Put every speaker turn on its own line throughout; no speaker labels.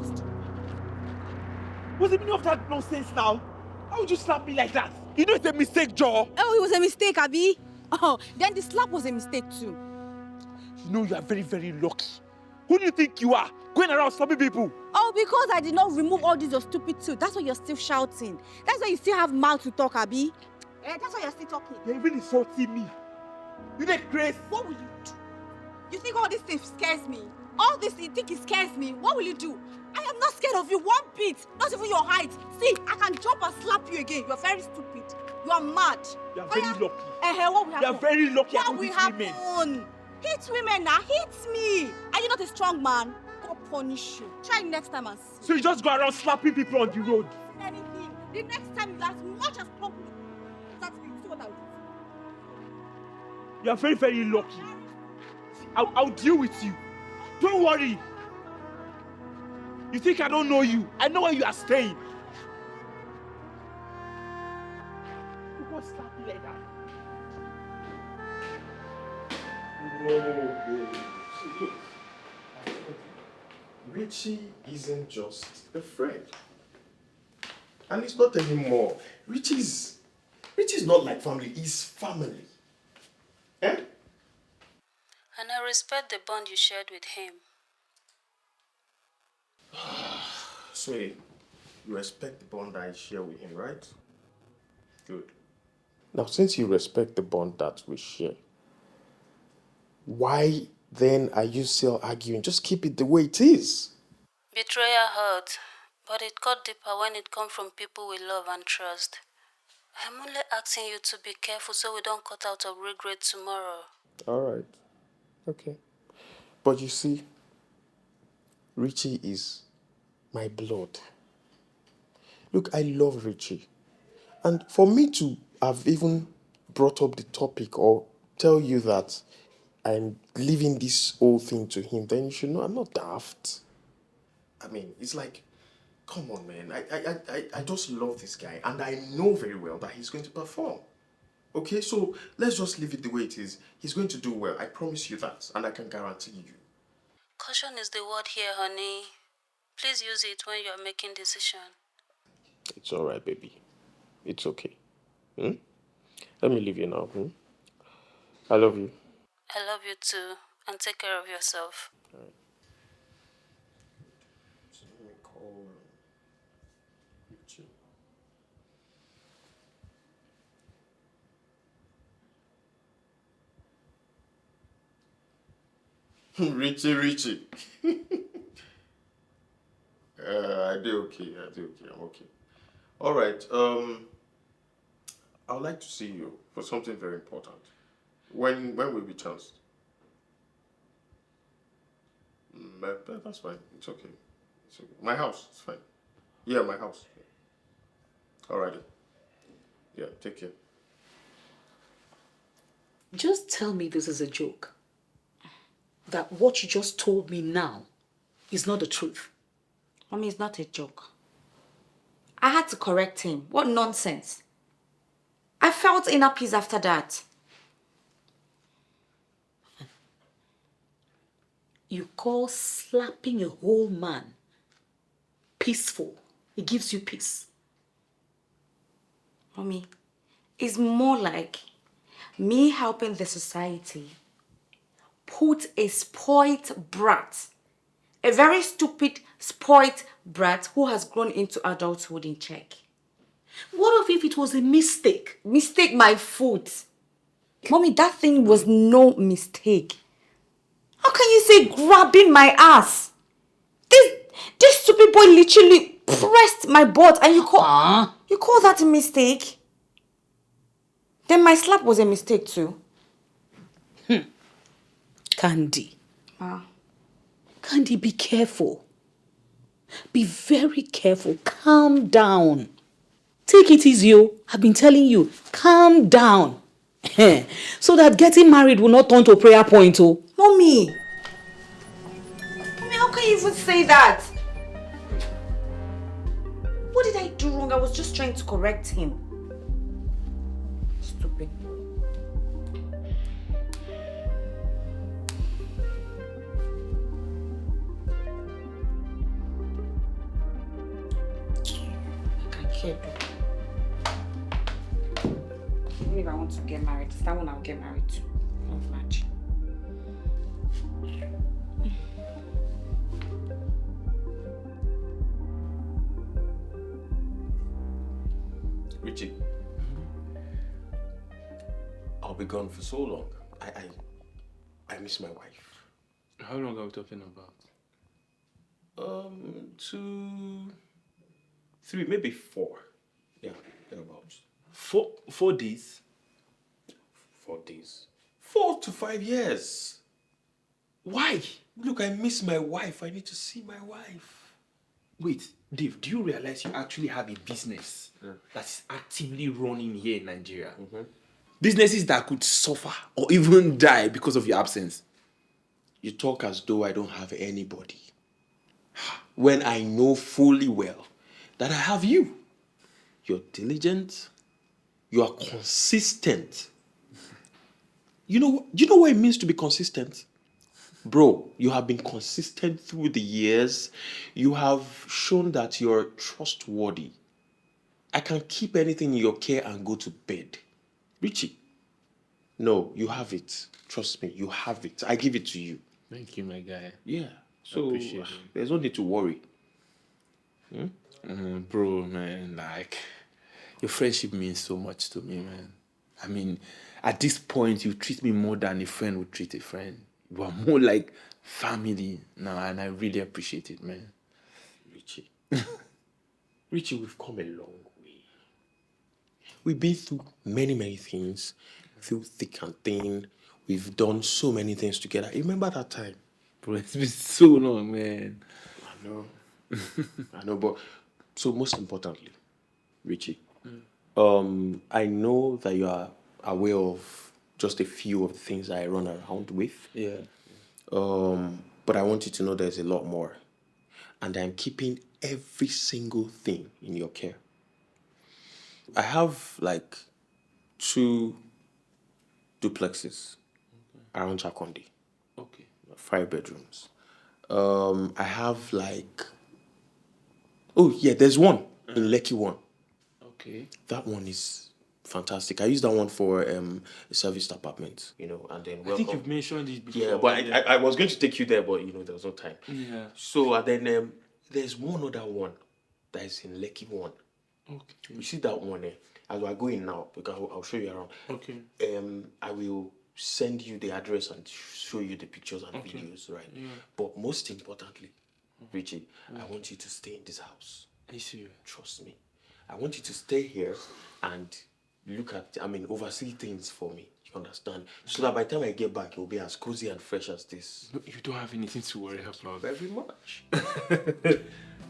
Just...
What's the meaning of that nonsense now? How would you slap me like that? You know it's a mistake, Joe.
Oh, it was a mistake, Abi. Oh, then the slap was a mistake too.
You know you are very, very lucky. Who do you think you are? Going around slapping people?
Oh, because I did not remove all these your stupid tooth. That's why you're still shouting. That's why you still have mouth to talk, Abi. That's why you're still talking.
You're even insulting me. You get crazy.
What will you do? You think all this stuff scares me? All this, you think it scares me? What will you do? I am not scared of you one bit. Not even your height. See, I can jump and slap you again. You're very stupid. You are mad.
You are very lucky.
What will happen?
You are very lucky.
What will happen? Hit women now. Hit me. Are you not a strong man? God punish you. Try next time and see.
So you just go around slapping people on the road?
Anything. The next time you as much as possible. That's me. See what I will do.
You are very, very lucky. I'll deal with you. Don't worry. You think I don't know you? I know where you are staying. You can't slap me like that.
Whoa. Look. Richie isn't just a friend. And it's not anymore. Richie's not like family, he's family. Eh?
And I respect the bond you shared with him.
Sweetie, you respect the bond I share with him, right? Good. Now, since you respect the bond that we share, why then are you still arguing? Just keep it the way it is.
Betrayal hurt, but it cut deeper when it comes from people we love and trust. I'm only asking you to be careful so we don't cut out of regret tomorrow.
All right. Okay. But you see, Richie is my blood. Look, I love Richie. And for me to have even brought up the topic or tell you that I'm leaving this whole thing to him, then you should know I'm not daft. I mean, it's like, come on, man. I just love this guy. And I know very well that he's going to perform. Okay, so let's just leave it the way it is. He's going to do well. I promise you that. And I can guarantee you.
Caution is the word here, honey. Please use it when you're making decision.
It's all right, baby. It's okay. Let me leave you now. I love you.
I love you too. And take care of yourself.
All right. So let me call Richie. Richie. I do okay. I'm okay. All right. I would like to see you for something very important. When will be chanced? That's fine. It's okay. It's okay. My house. It's fine. Yeah, my house. Alrighty. Yeah. Take care.
Just tell me this is a joke. That what you just told me now is not the truth.
Mommy, it's not a joke. I had to correct him. What nonsense. I felt inner peace after that.
You call slapping a whole man peaceful. It gives you peace.
Mommy, it's more like me helping the society put a spoiled brat, a very stupid spoiled brat who has grown into adulthood in check.
What if it was a mistake?
Mistake my foot. Mommy, that thing was no mistake. How can you say grabbing my ass? This stupid boy literally pressed my butt and you call that a mistake? Then my slap was a mistake too.
Candy. Candy, be careful. Be very careful. Calm down. Take it easy, oh. I've been telling you, calm down. So that getting married will not turn to a prayer point, oh.
Mommy, how can you even say that? What did I do wrong? I was just trying to correct him. Stupid. care though. Even if I want to get married, it's that one I'll get married to. Not much.
Richie, I'll be gone for so long. I miss my wife.
How long are we talking about?
2, 3, maybe 4. Yeah, thereabouts.
4 days?
4 days. 4 to 5 years. Why? Look, I miss my wife. I need to see my wife.
Wait, Dave, do you realize you actually have a business that's actively running here in Nigeria? Businesses that could suffer or even die because of your absence.
You talk as though I don't have anybody. When I know fully well that I have you. You're diligent. You are consistent. You know what it means to be consistent? Bro, you have been consistent through the years. You have shown that you're trustworthy. I can keep anything in your care and go to bed. Richie, no, you have it. Trust me, you have it. I give it to you.
Thank you, my guy.
Yeah, so
appreciate it.
there's no need to worry.
Bro, man, like, your friendship means so much to me, man. I mean, at this point, you treat me more than a friend would treat a friend. You are more like family now, and I really appreciate it, man.
Richie. Richie, we've come a long way. We've been through many, many things, through thick and thin. We've done so many things together. Remember that time?
Bro, it's been so long, man.
I know. I know, but so most importantly, Richie, I know that you are aware of just a few of the things I run around with.
Yeah.
But I want you to know there's a lot more. And I'm keeping every single thing in your care. I have like 2 duplexes around Chakondi.
Okay.
5 bedrooms. I have like... Oh, yeah, there's one in Lekki one.
Okay.
That one is fantastic. I use that one for a serviced apartment, and then
I think you've mentioned it before.
Yeah, but I was going to take you there, but, there was no time.
Yeah.
So, and then there's one other one that is in Lekki one.
Okay.
You see that one, as we're going now, because I'll show you around.
Okay.
I will send you the address and show you the pictures and videos, right?
Yeah.
But most importantly, Richie, I want you to stay in this house.
Are you serious?
Trust me. I want you to stay here and oversee things for me. You understand? So that by the time I get back, it will be as cozy and fresh as this.
No, you don't have anything to worry about.
Very much.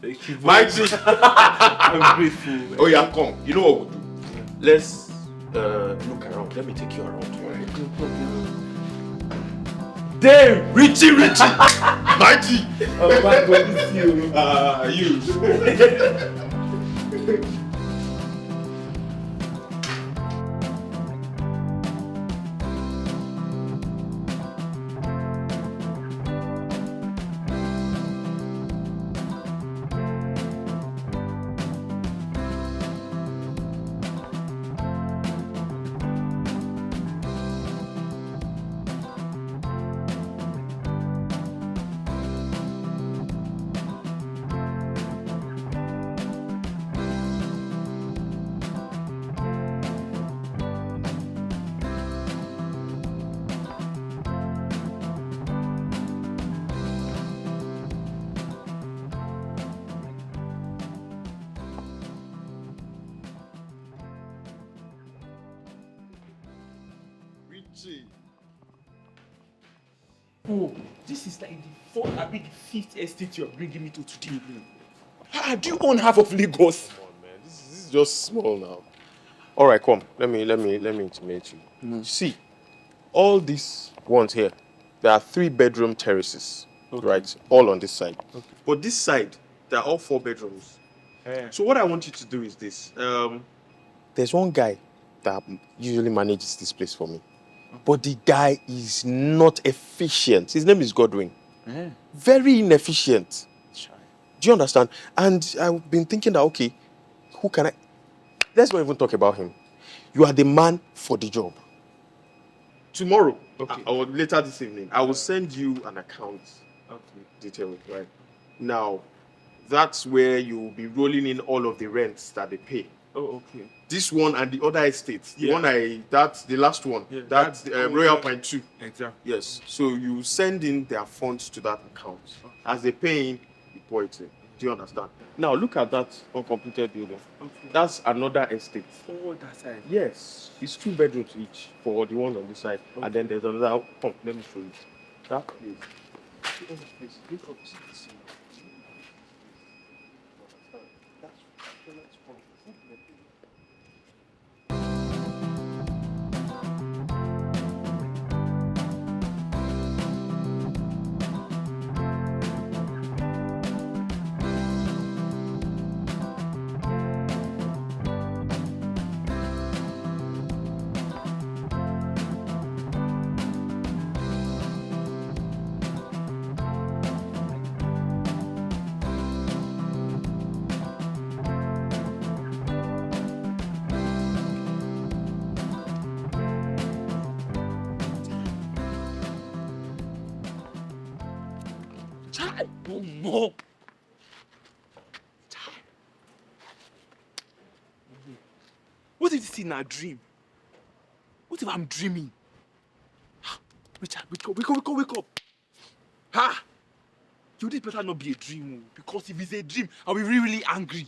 Thank you.
Mighty.
I'm grateful. Man.
Oh yeah, come. You know what we'll do? Let's look around. Let me take you around.
Damn!
Richie! Mighty!
Oh my God, it's you.
You.
Oh, this is like the 4th, the 5th estate you're bringing me to today. Do you own half of Lagos?
Come on, man. This is just small now. All right, come. Let me intimate you. See, all these ones here, there are 3-bedroom terraces, right? All on this side. Okay. But this side, they're all 4 bedrooms.
Yeah.
So what I want you to do is this. There's one guy that usually manages this place for me. But the guy is not efficient. His name is Godwin.
Yeah.
Very inefficient. Do you understand? And I've been thinking that, okay, who can I... Let's not even talk about him. You are the man for the job. Tomorrow, or later this evening, I will send you an account detail, right? Now, that's where you will be rolling in all of the rents that they pay.
Oh, okay.
This one and the other estates. The one that's the last one.
Yeah,
that's Royal Pine 2.
Exactly.
Yes. So you send in their funds to that account. Okay. As they pay in, you pour it in. Do you understand? Now look at that uncompleted building. Okay. That's another estate.
Oh, that side.
Yes. It's 2 bedrooms each for the one on this side. Okay. And then there's another. Oh, let me show you. That place. Look up this.
No. What if this is a dream? What if I'm dreaming? Richard, wake up. Ha! You this better not be a dream, because if it's a dream, I'll be really angry.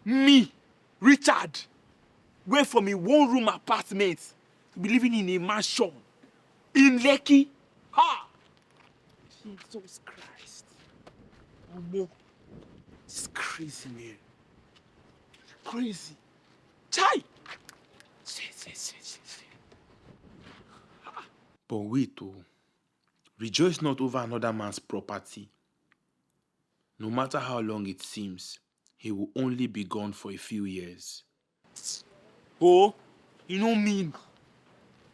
Me, Richard, went from a 1-room apartment to be living in a mansion in Lekki. Ha! Jesus Christ. No. It's crazy, man. Crazy. Chai! But wait, oh. Rejoice not over another man's property. No matter how long it seems, he will only be gone for a few years. Oh, you know me.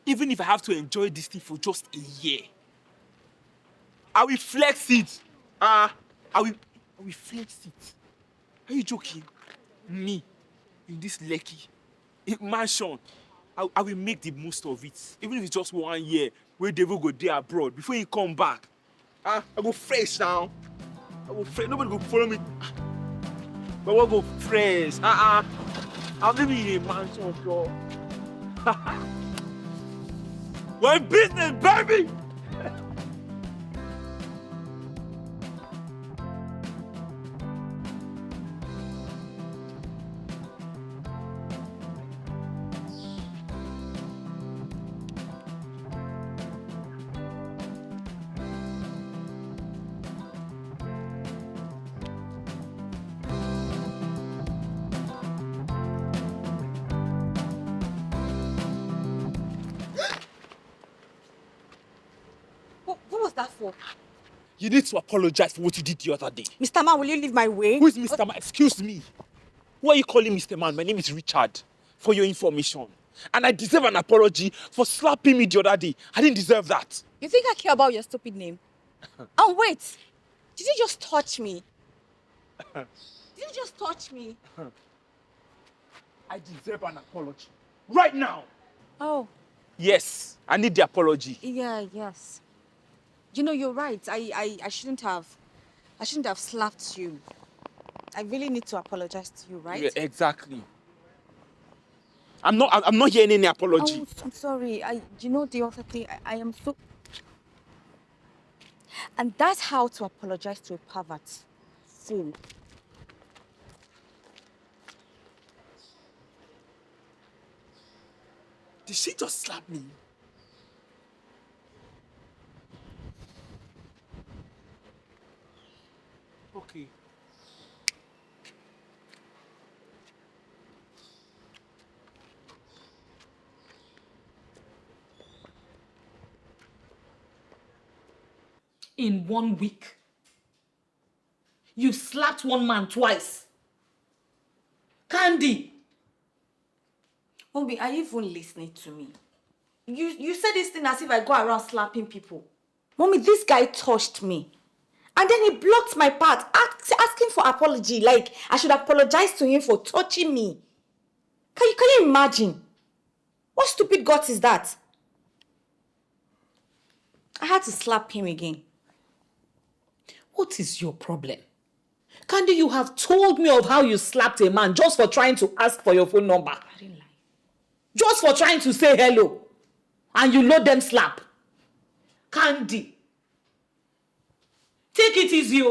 Even if I have to enjoy this thing for just a year, I will flex it. I will flex it. Are you joking? Me, in this Lekki mansion, I will make the most of it. Even if it's just 1 year, where Devil go there abroad before he come back. I go fresh now. I go fresh. Nobody go follow me. But I go fresh. I'll live in a mansion, bro. We're in business, baby.
What was that for?
You need to apologize for what you did the other day.
Mr. Man, will you leave my way?
Who is Mr. Man? Excuse me. Why are you calling Mr. Man? My name is Richard, for your information. And I deserve an apology for slapping me the other day. I didn't deserve that.
You think I care about your stupid name? Oh, wait. Did you just touch me? Did you just touch me?
I deserve an apology. Right now.
Oh.
Yes, I need the apology.
Yeah, yes. You know, you're right. I shouldn't have slapped you. I really need to apologize to you, right?
Yeah, exactly. I'm not hearing any apology.
Oh, I'm sorry. You know the other thing, I am so... And that's how to apologize to a pervert. Fool.
Did she just slap me? Okay.
In 1 week, you slapped one man twice. Candy!
Mommy, are you even listening to me? You said this thing as if I go around slapping people. Mommy, this guy touched me. And then he blocked my path, asking asking for apology. Like, I should apologize to him for touching me. Can you imagine? What stupid guts is that? I had to slap him again.
What is your problem? Candy, you have told me of how you slapped a man just for trying to ask for your phone number.
I didn't lie.
Just for trying to say hello. And you load them slap. Candy, take it easy.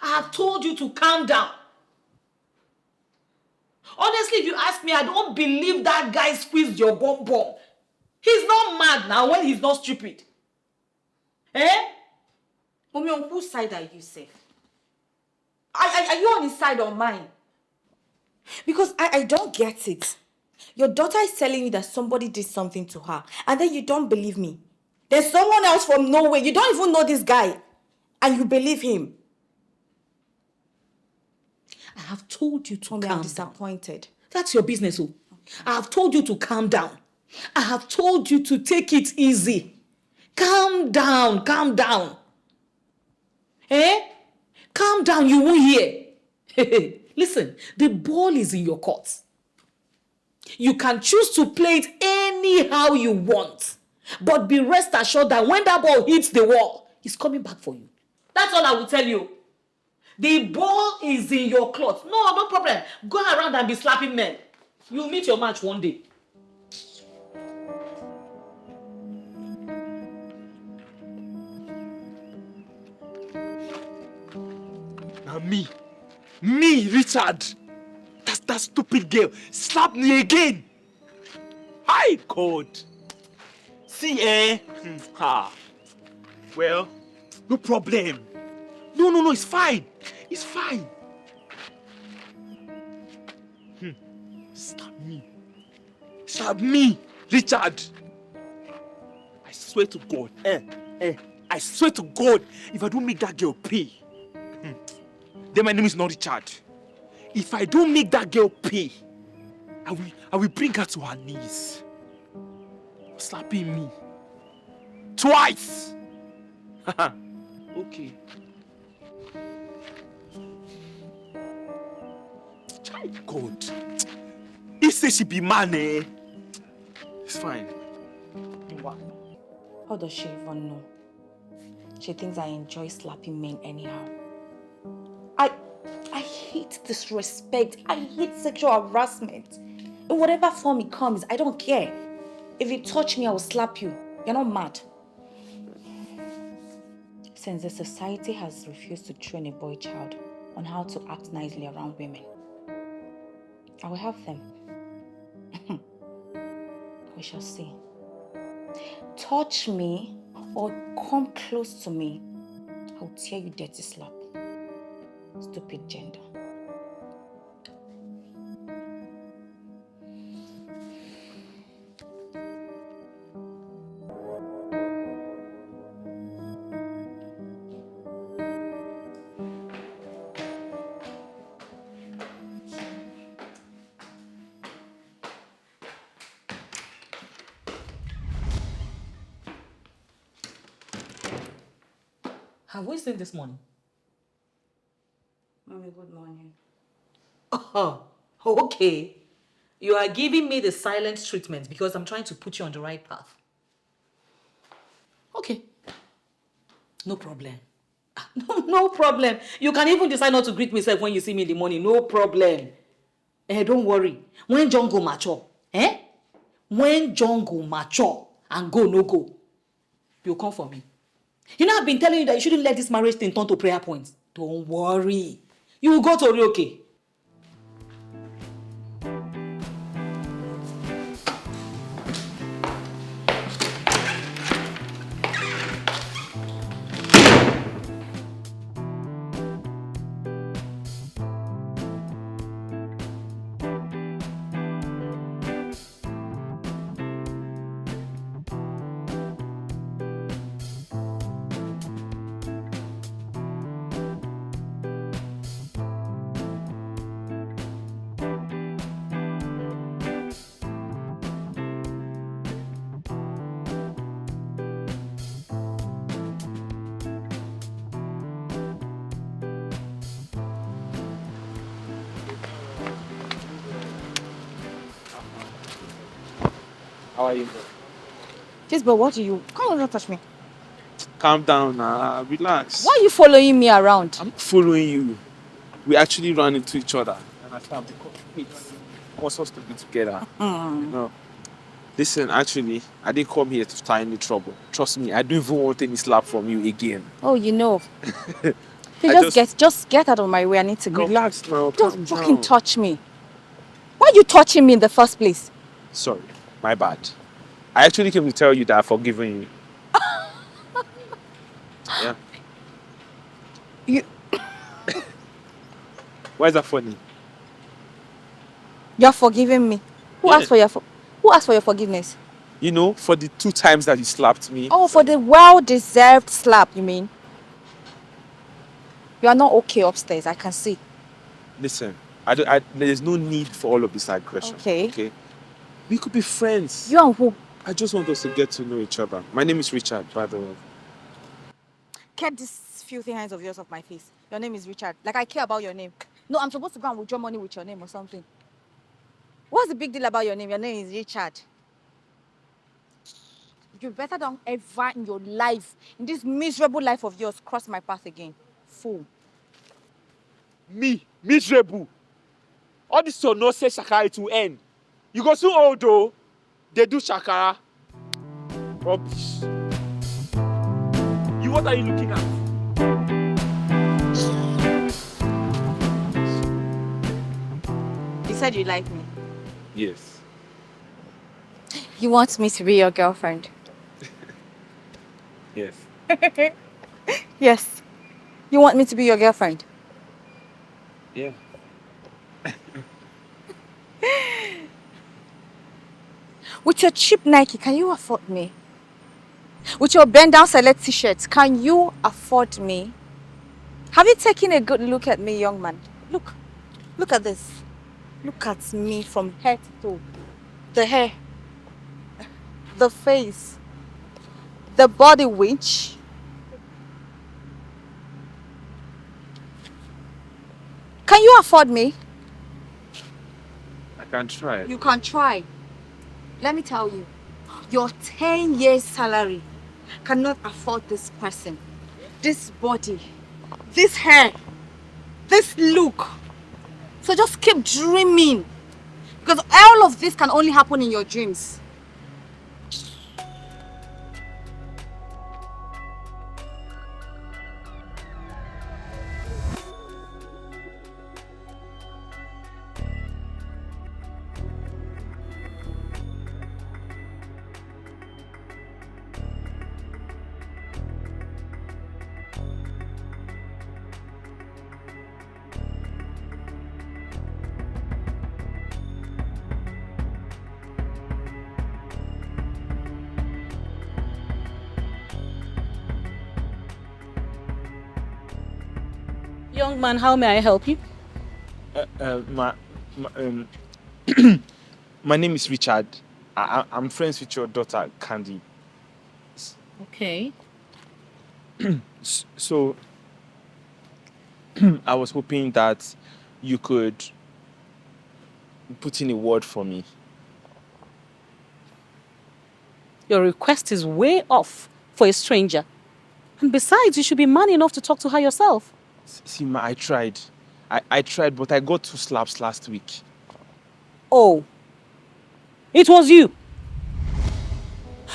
I have told you to calm down. Honestly, if you ask me, I don't believe that guy squeezed your bum bum. He's not mad now when he's not stupid. Eh?
Mommy, on whose side are you, safe? Are you on his side or mine? Because I don't get it. Your daughter is telling you that somebody did something to her, and then you don't believe me. There's someone else from nowhere. You don't even know this guy, and you believe him.
I have told you to
Mommy,
calm
I'm
down.
disappointed.
That's your business. Okay. I have told you to calm down. I have told you to take it easy. Calm down, calm down. Eh? Calm down, you won't hear. Listen, the ball is in your court. You can choose to play it anyhow you want. But be rest assured that when that ball hits the wall, it's coming back for you. That's all I will tell you. The ball is in your cloth. No problem. Go around and be slapping men. You'll meet your match one day.
Now me, Richard, that stupid girl slapped me again. Hi, God. See, well, no problem. No, it's fine. It's fine. Slap me, Richard. I swear to God, I swear to God, if I don't make that girl pay, then my name is not Richard. If I don't make that girl pay, I will bring her to her knees. Slapping me. Twice. Okay. Child God. He says she be man, eh? It's fine.
How does she even know? She thinks I enjoy slapping men anyhow. I hate disrespect. I hate sexual harassment. In whatever form it comes, I don't care. If you touch me, I will slap you. You're not mad. Since the society has refused to train a boy child on how to act nicely around women, I will have them. We shall see. Touch me or come close to me, I will tear you dirty slap. Stupid gender.
Have we seen this morning?
Mommy, good morning.
Oh, okay. You are giving me the silent treatment because I'm trying to put you on the right path. Okay. No problem. No problem. You can even decide not to greet me when you see me in the morning. No problem. Don't worry. When John go mature, When John go mature and go no go, you'll come for me. You know, I've been telling you that you shouldn't let this marriage thing turn to prayer points. Don't worry. You will go to Orioke.
How are you?
Yes, but what do you... Come on, don't touch me.
Calm down now. Relax.
Why are you following me around?
I'm not following you. We actually ran into each other. And I thought, wait, what's us to be together? No. Listen, actually, I didn't come here to start any trouble. Trust me, I don't even want any slap from you again.
Oh, you know.
I
Just get out of my way. I need to go.
Relax now.
Don't
Calm
fucking
down.
touch me. Why are you touching me in the first place?
Sorry, my bad. I actually came to tell you that I've forgiven you. Yeah.
You...
Why is that funny?
You're forgiving me. Who
Yeah.
asked for your forgiveness?
You know, for the 2 times that you slapped me.
Oh, for the well-deserved slap, you mean? You are not okay upstairs, I can see.
Listen, there's no need for all of this aggression. Okay? We could be friends.
You and who?
I just want us to get to know each other. My name is Richard, by the way.
Get these filthy hands of yours off my face. Your name is Richard. Like I care about your name. No, I'm supposed to go and withdraw money with your name or something. What's the big deal about your name? Your name is Richard. You better don't ever in your life, in this miserable life of yours, cross my path again. Fool.
Me, miserable. All this your nonsense shakara to end. You go so old though. They do shakara. Rubbish. What are you looking at?
You said you like me.
Yes.
You want me to be your girlfriend?
Yes.
Yes. You want me to be your girlfriend?
Yeah.
With your cheap Nike, can you afford me? With your bend down select t-shirts, can you afford me? Have you taken a good look at me, young man? Look at this. Look at me from head to toe. The hair, the face, the body winch. Can you afford me?
I can try.
You can try. Let me tell you, your 10 years salary cannot afford this person, this body, this hair, this look. So just keep dreaming, because all of this can only happen in your dreams.
Young man, how may I help you?
My name is Richard. I'm friends with your daughter, Candy.
Okay.
So, I was hoping that you could put in a word for me.
Your request is way off for a stranger. And besides, you should be man enough to talk to her yourself.
See, ma, I tried. I tried, but I got 2 slaps last week.
Oh. It was you.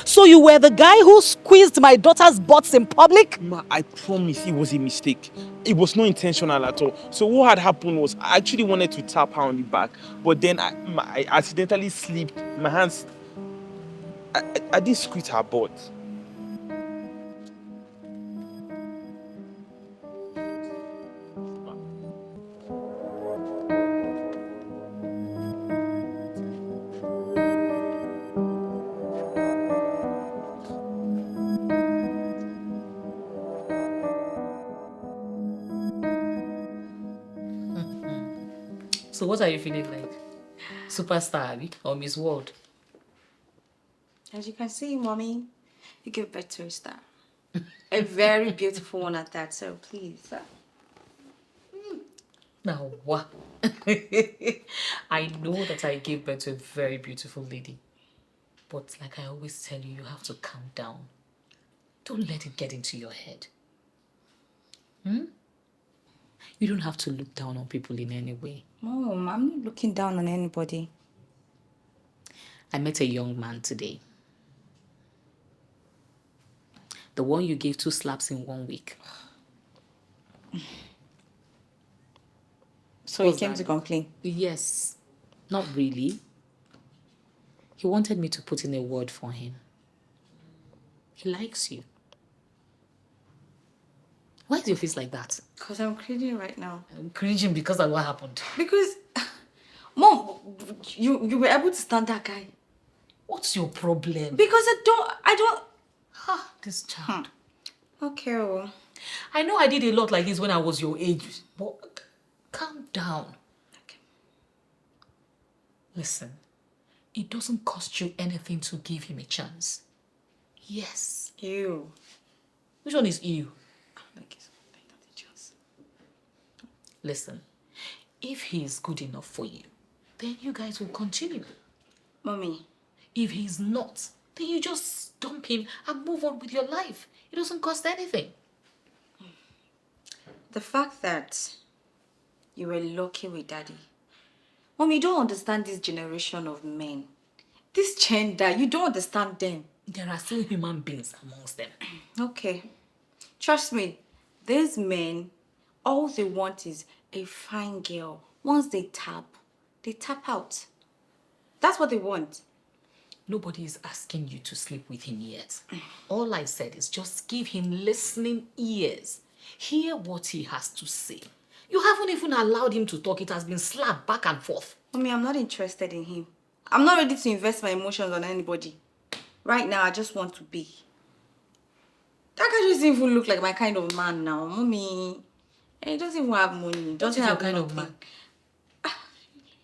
So you were the guy who squeezed my daughter's butts in public?
Ma, I promise it was a mistake. It was not intentional at all. So what had happened was I actually wanted to tap her on the back, but then I accidentally slipped. My hands... I didn't squeeze her butt.
So what are you feeling like? Superstar, Abby, or Miss World?
As you can see, Mommy, you give birth to a star. A very beautiful one at that, so please.
Now what? I know that I gave birth to a very beautiful lady. But like I always tell you, you have to calm down. Don't let it get into your head. You don't have to look down on people in any way.
Mom, I'm not looking down on anybody.
I met a young man today. The one you gave 2 slaps in 1 week.
So he came to complain?
Yes. Not really. He wanted me to put in a word for him. He likes you. Why is your face like that?
Because I'm cringing right now.
I'm cringing because of what happened.
Because, Mom, you were able to stand that guy.
What's your problem?
Because I don't...
This child.
Okay, well.
I know I did a lot like this when I was your age, but calm down.
Okay.
Listen, it doesn't cost you anything to give him a chance. Yes.
You.
Which one is you?
Like it's not a chance.
Listen, if he is good enough for you, then you guys will continue.
Mommy.
If he's not, then you just dump him and move on with your life. It doesn't cost anything.
The fact that you were lucky with Daddy. Mommy, you don't understand this generation of men. This gender, you don't understand them.
There are still human beings amongst them.
Okay. Trust me, these men, all they want is a fine girl. Once they tap out. That's what they want.
Nobody is asking you to sleep with him yet. All I said is just give him listening ears. Hear what he has to say. You haven't even allowed him to talk. It has been slapped back and forth.
Mommy, I'm not interested in him. I'm not ready to invest my emotions on anybody. Right now, I just want to be. That guy doesn't even look like my kind of man now, Mommy. And he doesn't even have money. Doesn't have
kind
nothing.
of man?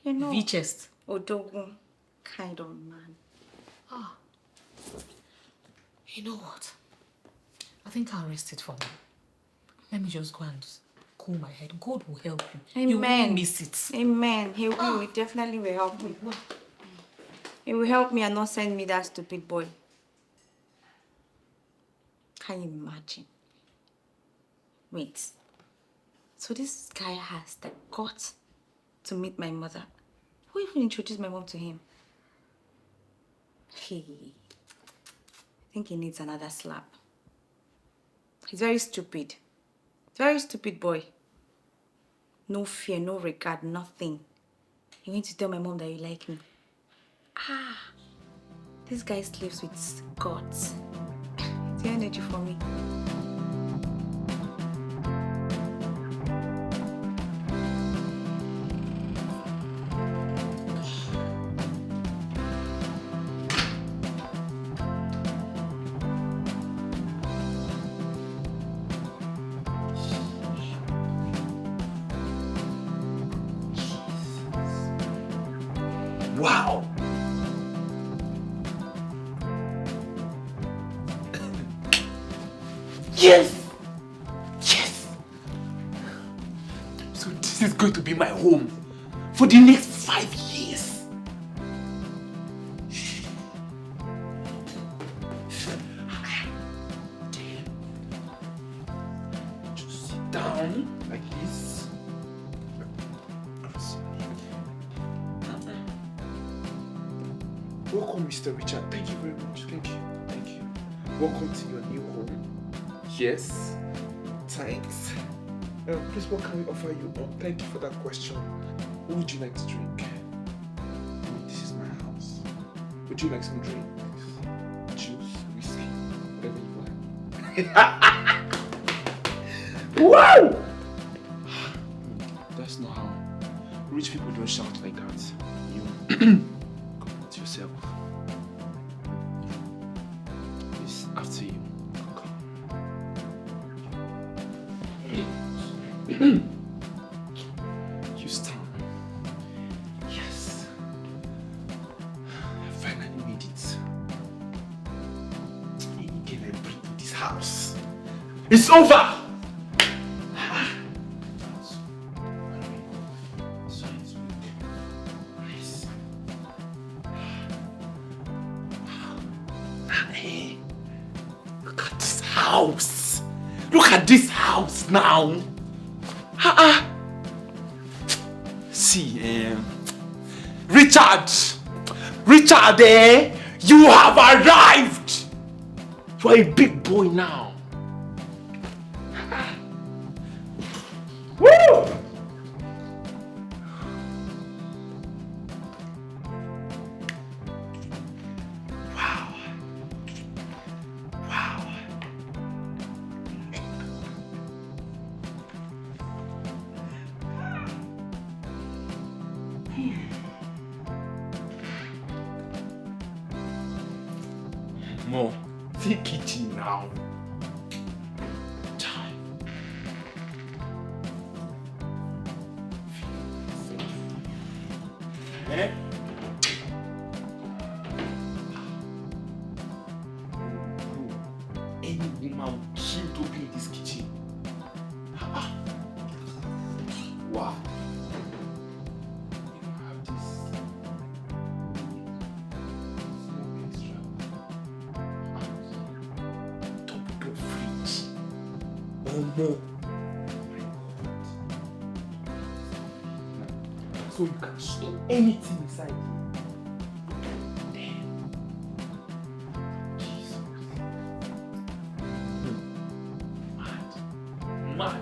You know.
V-chest.
Odogun kind of man.
You know what? I think I'll rest it for now. Let me just go and cool my head. God will help you. You
Amen.
won't miss it.
Amen. He will. He definitely will help me. He will help me and not send me that stupid boy. Can you imagine? Wait. So this guy has the guts to meet my mother. Who even introduced my mom to him? I think he needs another slap. He's very stupid. Very stupid boy. No fear, no regard, nothing. You need to tell my mom that you like me. This guy sleeps with guts. It's your energy for me.
Wow! Yes! Yes! So this is going to be my home for the next 5 years. Just sit down like this. Welcome, Mr. Richard. Thank you very much. Thank you. Thank you. Welcome to your new home. Yes. Thanks. Please, what can we offer you? Thank you for that question. What would you like to drink? This is my house. Would you like some drinks? Juice, whiskey, whatever you like. Wow! That's not how rich people don't shout like that. You to yourself. It's after you. Houston. Yes. I finally made it. Any girl I bring to this house. It's over! Hey, look at this house. Look at this house now. See, Richard, you have arrived. You are a big boy now. Woo! Wow. More. See kitchen now. Eh? Any woman will kill to be in this kitchen. Wow. You don't have this small extra. Top door fridge. Oh no. So you can store anything inside here. Damn. Jesus. Mad.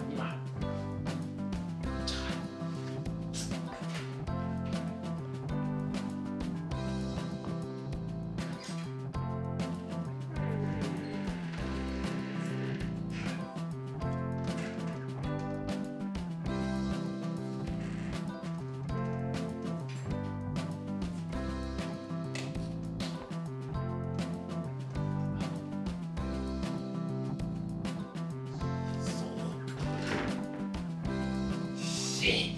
Shit.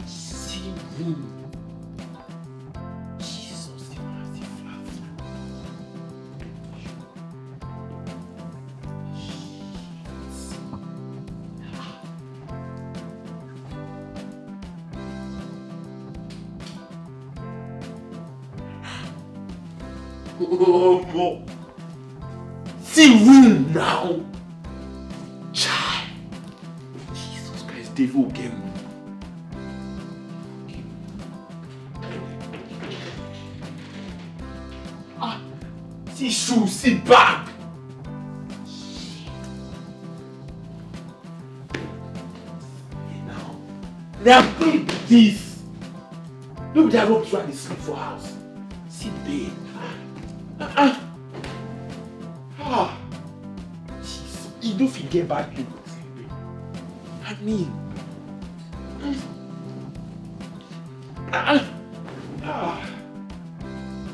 See room. Jesus, the massive flat. Oh, no. See room now. Child. Jesus Christ, devil get me. See shoes, see bag. Now, they are big this. Look, they are ropes where they sleep for house. See the bed. Jesus, you don't forget bad people. I mean,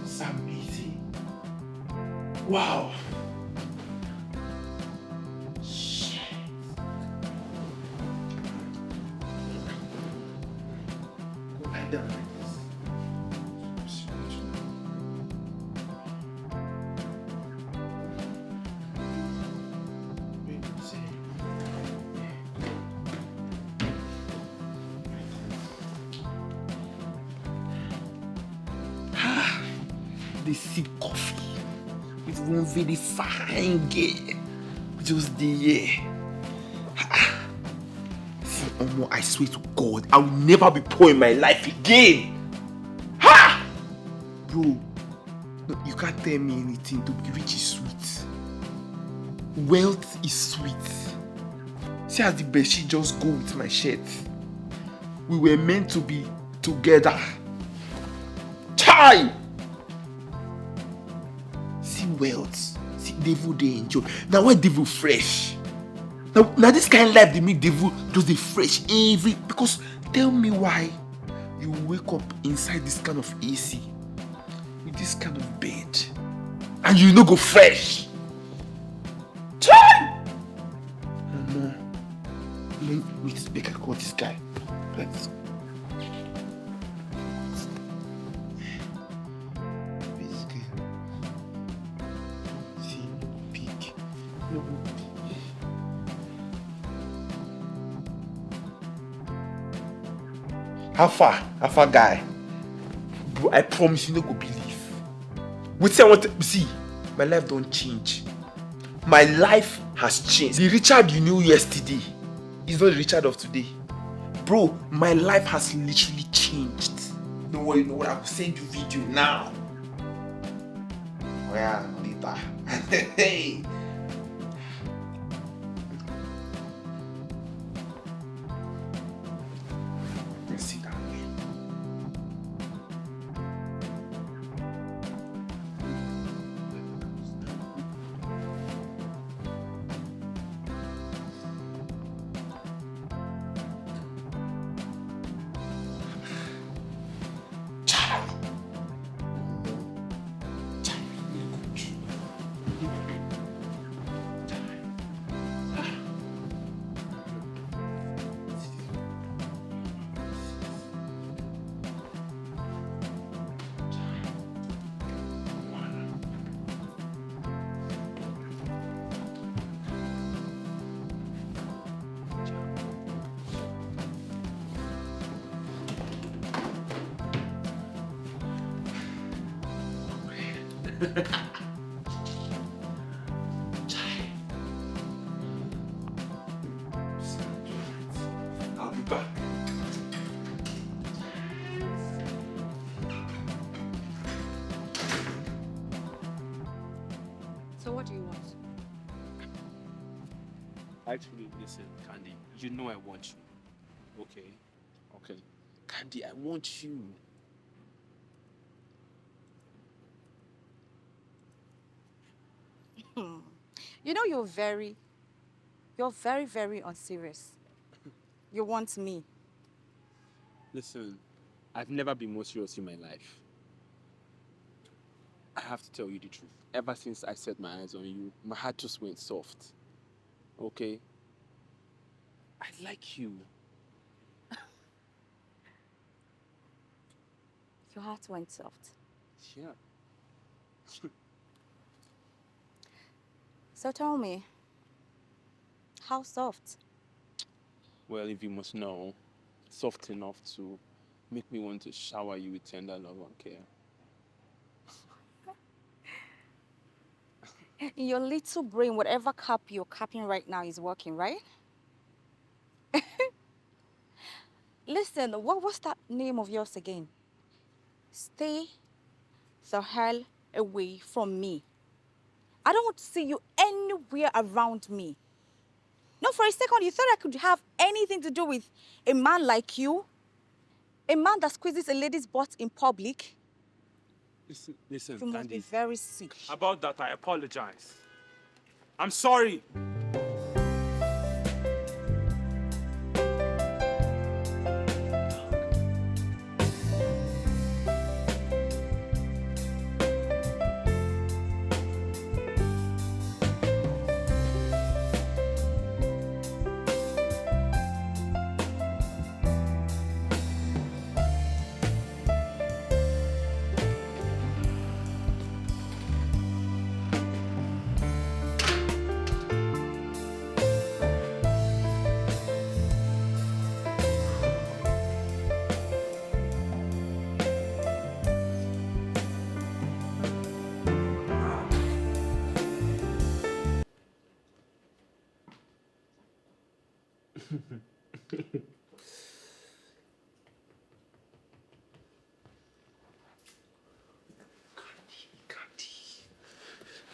it's amazing. Wow. Shit. Go lie down like this. They sip coffee with one very fine girl just there. See, Omo, I swear to God, I will never be poor in my life again. Ha! Bro, no, you can't tell me anything. To be rich is sweet. Wealth is sweet. See as the bedsheet just go with my shirt. We were meant to be together. Chai! Wealth. See, devil they enjoy. Now why devil fresh? Now this kind of life they make devil just the fresh every because tell me why you wake up inside this kind of AC with this kind of bed and you no go fresh. Try! No. Wait, make I call this guy. Let's How far, guy? Bro, I promise you no go believe.
With say I want to see, my life don't change. My life has changed. The Richard you knew yesterday is not the Richard of today. Bro, my life has literally changed. Don't worry, no, I will send you video now. Oh yeah, later. Hey. Let's see that. I'll be back.
So what do you want?
Actually, listen, Candy, you know I want you. Okay? Okay. Candy, I want you.
You know you're very, very unserious. You want me.
Listen, I've never been more serious in my life. I have to tell you the truth. Ever since I set my eyes on you, my heart just went soft. Okay? I like you.
Your heart went soft.
Yeah.
So tell me, how soft?
Well, if you must know, soft enough to make me want to shower you with tender love and care.
In your little brain, whatever cap you're capping right now is working, right? Listen, what's that name of yours again? Stay the hell away from me. I don't want to see you anywhere around me. No, for a second, you thought I could have anything to do with a man like you? A man that squeezes a lady's butt in public?
Listen,
You must be
Candy.
very sick.
About that, I apologize. I'm sorry.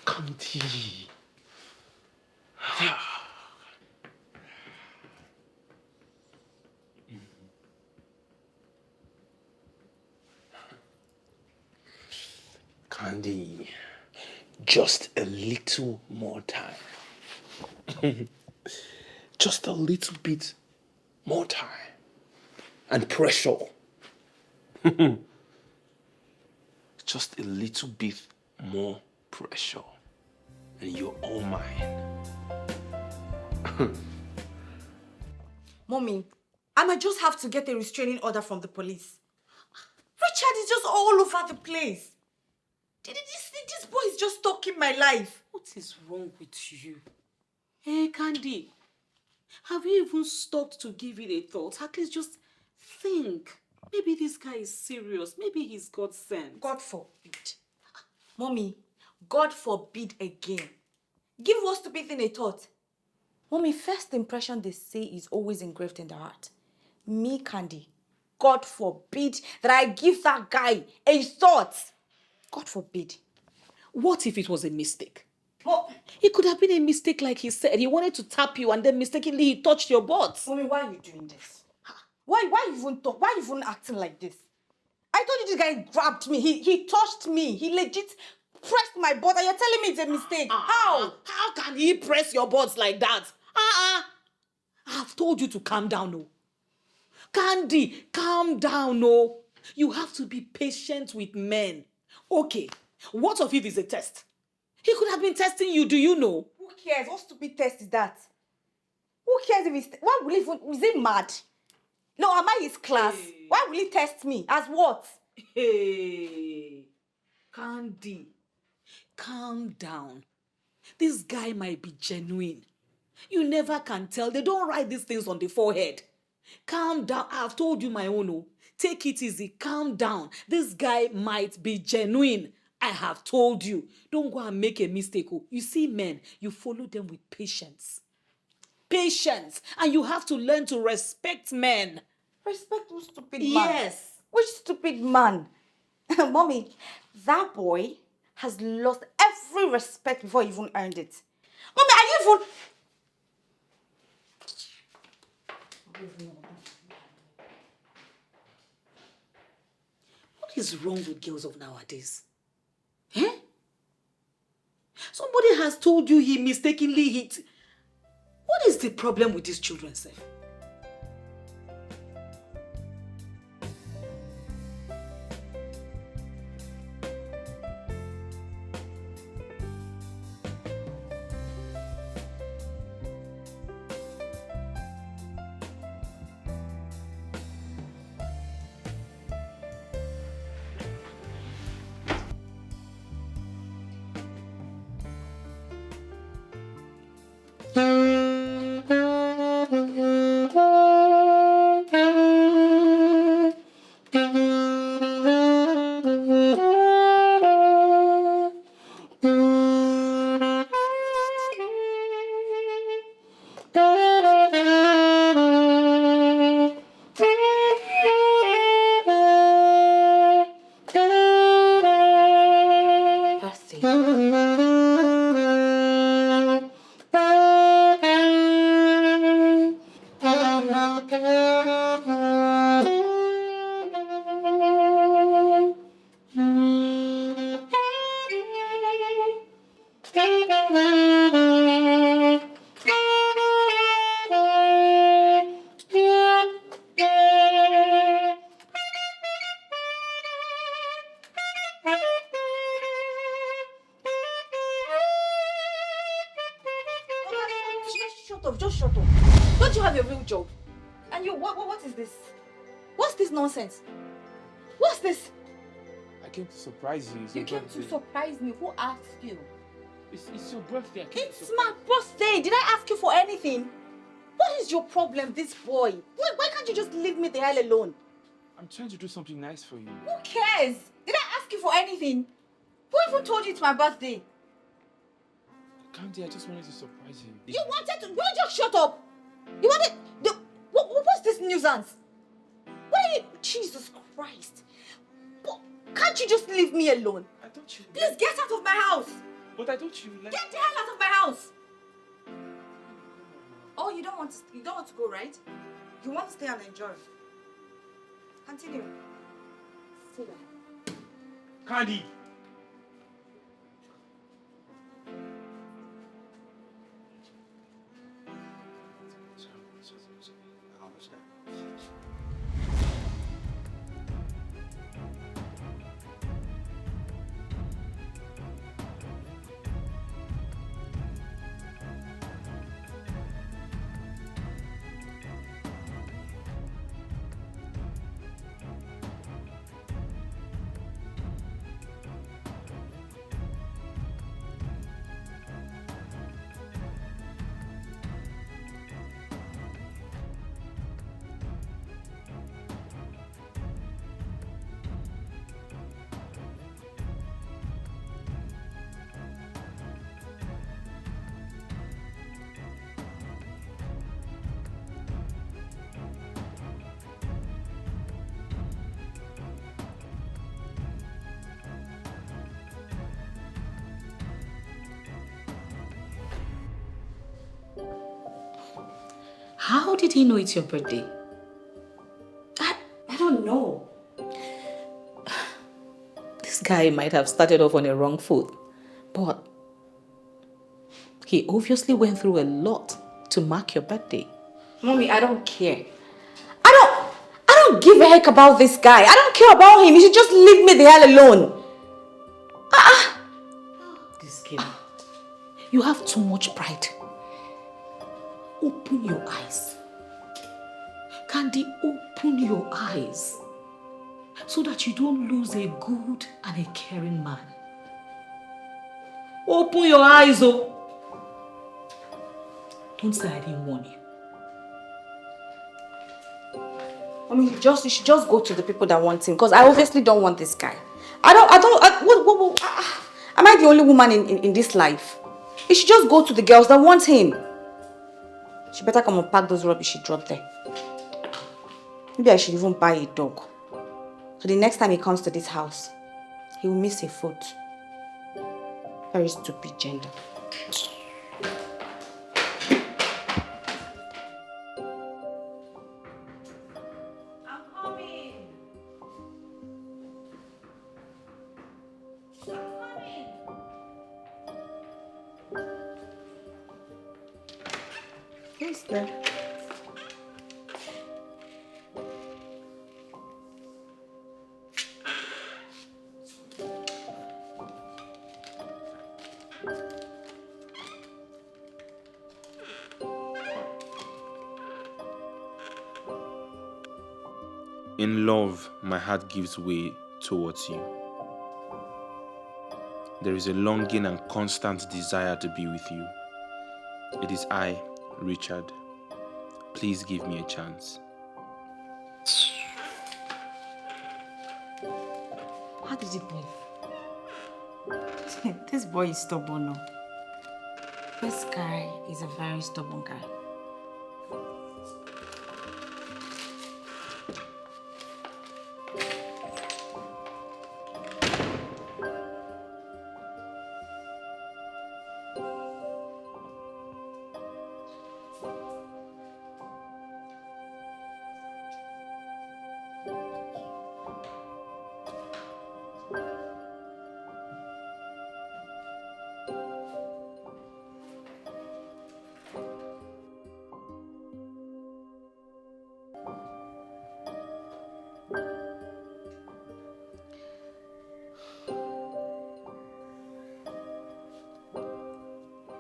Candy. Candy, just a little more time. Just a little bit more time. And pressure. Just a little bit more pressure. And you're all mine.
Mommy, I might just have to get a restraining order from the police. Richard is just all over the place. This boy is just stalking my life.
What is wrong with you? Hey, Candy, have you even stopped to give it a thought? At least just think. Maybe this guy is serious. Maybe he's God sent.
God forbid. Mommy, God forbid again. Give what stupid thing a thought. Mommy, first impression they say is always engraved in the heart. Me, Candy, God forbid that I give that guy a thought. God forbid.
What if it was a mistake?
Mo-
It could have been a mistake, like he said. He wanted to tap you and then mistakenly he touched your butt.
Mommy, why are you doing this? Why you even talk? Why you even acting like this? I told you this guy grabbed me. He touched me. He legit pressed my butt and you're telling me it's a mistake. How?
How can he press your butt like that? I've told you to calm down, no. Candy, calm down, no. You have to be patient with men. Okay, what if it is a test? He could have been testing you, do you know?
Who cares? What stupid test is that? Who cares if he's... Why will he... Is he mad? No, am I his class?
Hey.
Why will he test me? As what?
Hey, Candy, calm down. This guy might be genuine. You never can tell. They don't write these things on the forehead. Calm down. I've told you my own. Oh. Take it easy. Calm down. This guy might be genuine. I have told you. Don't go and make a mistake. Oh. You see, men, you follow them with patience. Patience. And you have to learn to respect men.
Respect who stupid man?
Yes.
Which stupid man? Mommy, that boy has lost every respect before he even earned it. Mommy, are you even...
What is wrong with girls of nowadays? Eh? Somebody has told you he mistakenly hit. What is the problem with these children, sir?
Just shut up. Don't you have a real job? And you, what is this? What's this nonsense? What's this?
I came to surprise you. It's
You
your
came
birthday.
to surprise me. Who asked you?
It's your birthday. I came to
It's my birthday. Did I ask you for anything? What is your problem, this boy? Why can't you just leave me the hell alone?
I'm trying to do something nice for you.
Who cares? Did I ask you for anything? Who even told you it's my birthday?
Candy, I just wanted to surprise you.
You wanted to... Will you just shut up? You wanted... What's this nuisance? What are you... Jesus Christ. Can't you just leave me alone?
I thought you...
Please get out of my house.
But I thought you like...
Get the hell out of my house. Oh, you don't want to go, right? You want to stay and enjoy. Continue. Fool.
Candy!
How did he know it's your birthday?
I don't know.
This guy might have started off on a wrong foot, but he obviously went through a lot to mark your birthday.
Mommy, I don't care. I don't give a heck about this guy. I don't care about him. He should just leave me the hell alone.
This girl, you have too much pride. Open your eyes. Candy, open your eyes so that you don't lose a good and a caring man. Open your eyes, oh. Don't say I didn't warn you.
I mean, you should just go to the people that want him, because I obviously don't want this guy. Am I the only woman in this life? You should just go to the girls that want him. She better come and pack those rubbish she dropped there. Maybe I should even buy a dog. So the next time he comes to this house, he will miss a foot. Very stupid gender. Who's there?
In love, my heart gives way towards you. There is a longing and constant desire to be with you. It is I, Richard. Please give me a chance.
How did it move? This boy is stubborn now. This guy is a very stubborn guy.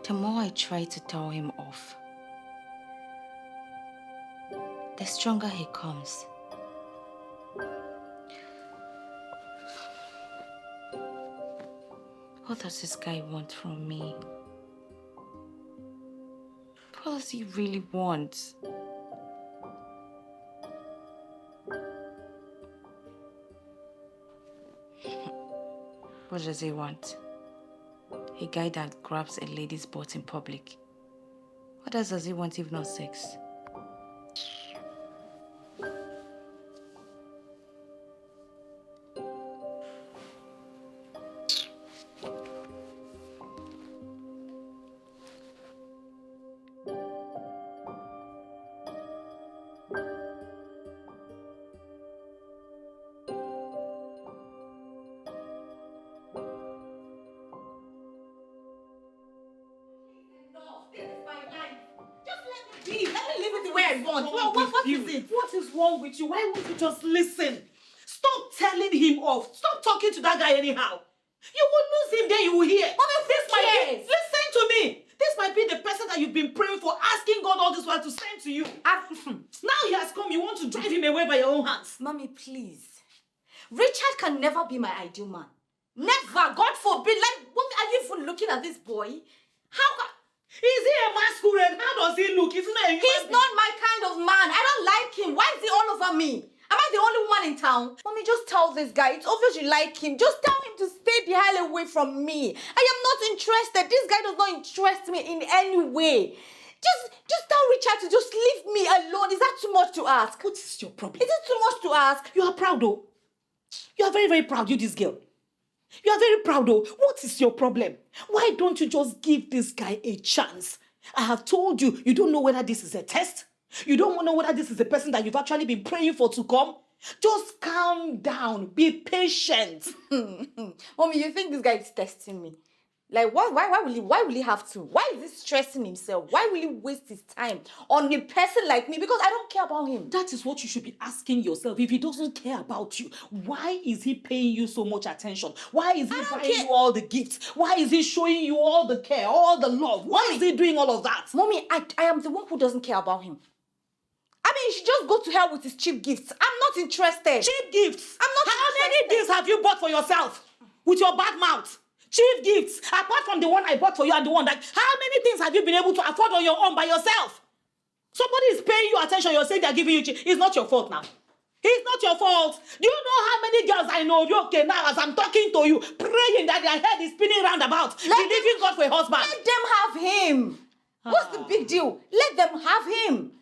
The more I try to tell him off, the stronger he comes. What does this guy want from me? What does he really want? What does he want? A guy that grabs a lady's butt in public. What else does he want if not sex?
What is wrong with you? Why won't you just listen? Stop telling him off. Stop talking to that guy anyhow. You will lose him, then you will hear. Listen to me. This might be the person that you've been praying for, asking God all this while to send to you. Now he has come, you want to drive him away by your own hands.
Mommy, please. Richard can never be my ideal man. Never. God forbid. Like, Mommy, are you even looking at this boy? How can...
Is he a masquerade? How does he look?
He's not my kind of man. I don't like him. Why is he all over me? Am I the only woman in town? Mommy, just tell this guy. It's obvious you like him. Just tell him to stay the hell away from me. I am not interested. This guy does not interest me in any way. Just tell Richard to just leave me alone. Is that too much to ask?
What is your problem?
Is it too much to ask?
You are proud, though. You are very, very proud, you, this girl. You are very proud, though. What is your problem? Why don't you just give this guy a chance? I have told you, you don't know whether this is a test You don't want to know whether this is the person that you've actually been praying for to come? Just calm down. Be patient.
Mommy, you think this guy is testing me? Like, why will he have to? Why is he stressing himself? Why will he waste his time on a person like me? Because I don't care about him.
That is what you should be asking yourself. If he doesn't care about you, why is he paying you so much attention? Why is he buying you all the gifts? Why is he showing you all the care, all the love? Why is he doing all of that?
Mommy, I am the one who doesn't care about him. I mean, he should just go to hell with his cheap gifts. I'm not interested.
Cheap gifts?
I'm not
How many
interested.
gifts have you bought for yourself with your bad mouth? Cheap gifts, apart from the one I bought for you and the one that... How many things have you been able to afford on your own by yourself? Somebody is paying you attention, you're saying they're giving you cheap. It's not your fault now. It's not your fault. Do you know how many girls I know? You okay now as I'm talking to you, praying that their head is spinning round about, believing God for a husband.
Let them have him. What's the big deal? Let them have him.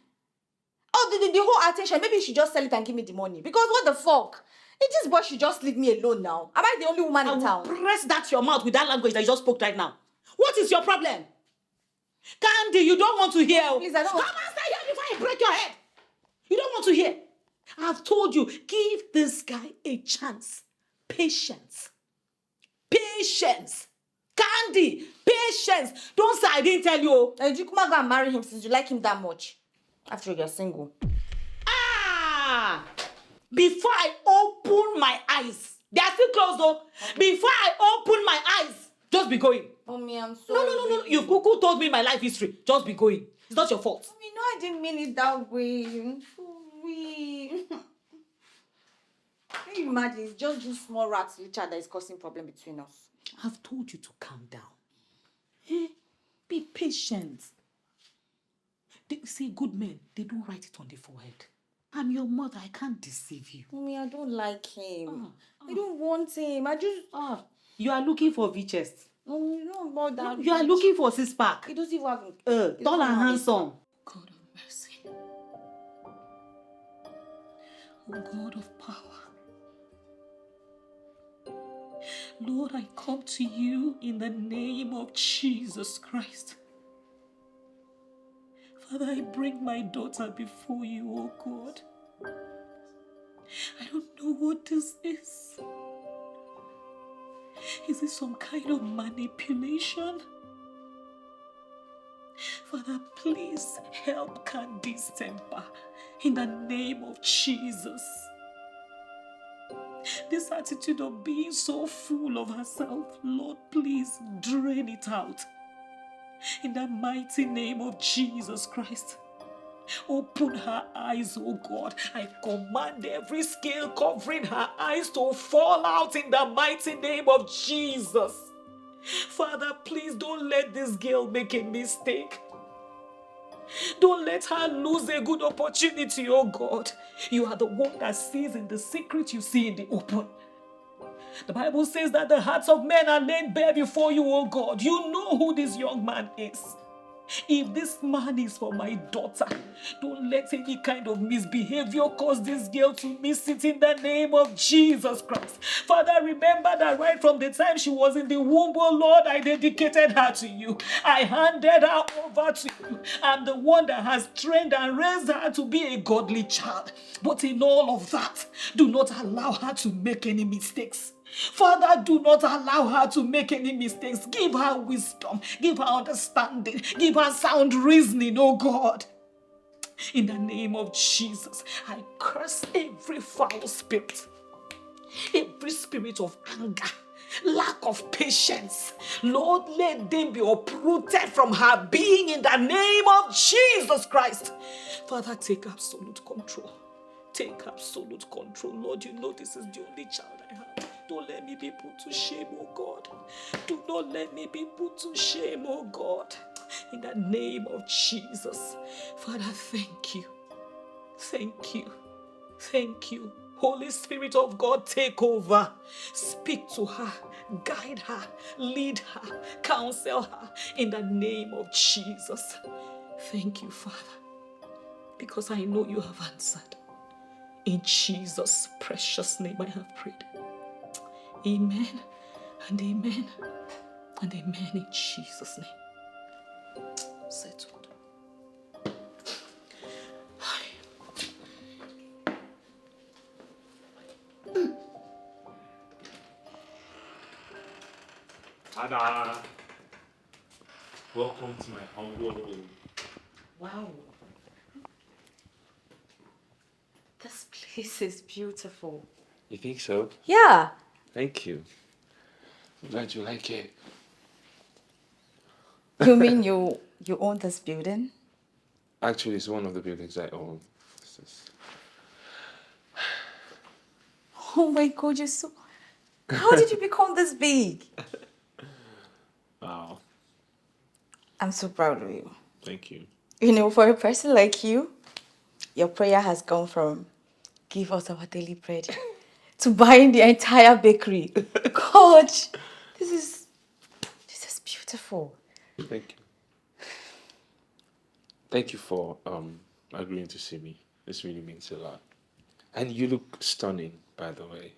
Oh, the whole attention. Maybe you should just sell it and give me the money. Because what the fuck? This boy should just leave me alone now. Am I the only woman in town?
Press that your mouth with that language that you just spoke right now. What is your problem? Candy, you don't want to hear.
Please, I don't want...
Come and stay here before I break your head. You don't want to hear. I've told you, give this guy a chance. Patience. Patience. Candy, patience. Don't say I didn't tell you.
You come go and marry him since you like him that much. After you're single.
Before I open my eyes. They are still closed though. Before I open my eyes. Just be going.
Mommy, I'm sorry.
No. You've Kuku told me my life history. Just be going. It's not your fault.
Mommy, no, I didn't mean it that way. I'm sorry. Can you imagine? It's just these small rats with each other is causing problem between us.
I've told you to calm down. Be patient. See, good men, they don't write it on the forehead. I'm your mother. I can't deceive you.
Mommy, I don't like him. I don't want him. I just...
You are looking for V-chest.
No, you know about that.
You are looking for six-pack.
He doesn't even have...
Tall and handsome.
God of mercy. Oh God of power. Lord, I come to you in the name of Jesus Christ. Father, I bring my daughter before you, oh God. I don't know what this is. Is it some kind of manipulation? Father, please help Candy's temper in the name of Jesus. This attitude of being so full of herself, Lord, please drain it out. In the mighty name of Jesus Christ. Open her eyes, oh God. I command every scale covering her eyes to fall out in the mighty name of Jesus. Father, please don't let this girl make a mistake. Don't let her lose a good opportunity, oh God. You are the one that sees in the secret, you see in the open. The Bible says that the hearts of men are laid bare before you, oh God. You know who this young man is. If this man is for my daughter, don't let any kind of misbehavior cause this girl to miss it in the name of Jesus Christ. Father, remember that right from the time she was in the womb, oh Lord, I dedicated her to you. I handed her over to you. I'm the one that has trained and raised her to be a godly child. But in all of that, do not allow her to make any mistakes. Father, do not allow her to make any mistakes. Give her wisdom. Give her understanding. Give her sound reasoning, oh God. In the name of Jesus, I curse every foul spirit. Every spirit of anger, lack of patience. Lord, let them be uprooted from her being in the name of Jesus Christ. Father, take absolute control. Take absolute control. Lord, you know this is the only child I have. Don't let me be put to shame, oh God. Do not let me be put to shame, oh God. In the name of Jesus. Father, thank you. Thank you. Thank you. Holy Spirit of God, take over. Speak to her. Guide her. Lead her. Counsel her. In the name of Jesus. Thank you, Father. Because I know you have answered. In Jesus' precious name I have prayed. Amen and amen and amen in Jesus' name. Settled.
Ada. Welcome to my humble home.
Wow. This place is beautiful.
You think so?
Yeah.
Thank you. I'm glad you like it.
You mean you own this building?
Actually, it's one of the buildings I own.
Oh my God, you're so... How did you become this big?
Wow.
I'm so proud of you.
Thank you.
You know, for a person like you, your prayer has gone from give us our daily bread to buying the entire bakery. God, this is beautiful.
Thank you. Thank you for agreeing to see me. This really means a lot. And you look stunning, by the way.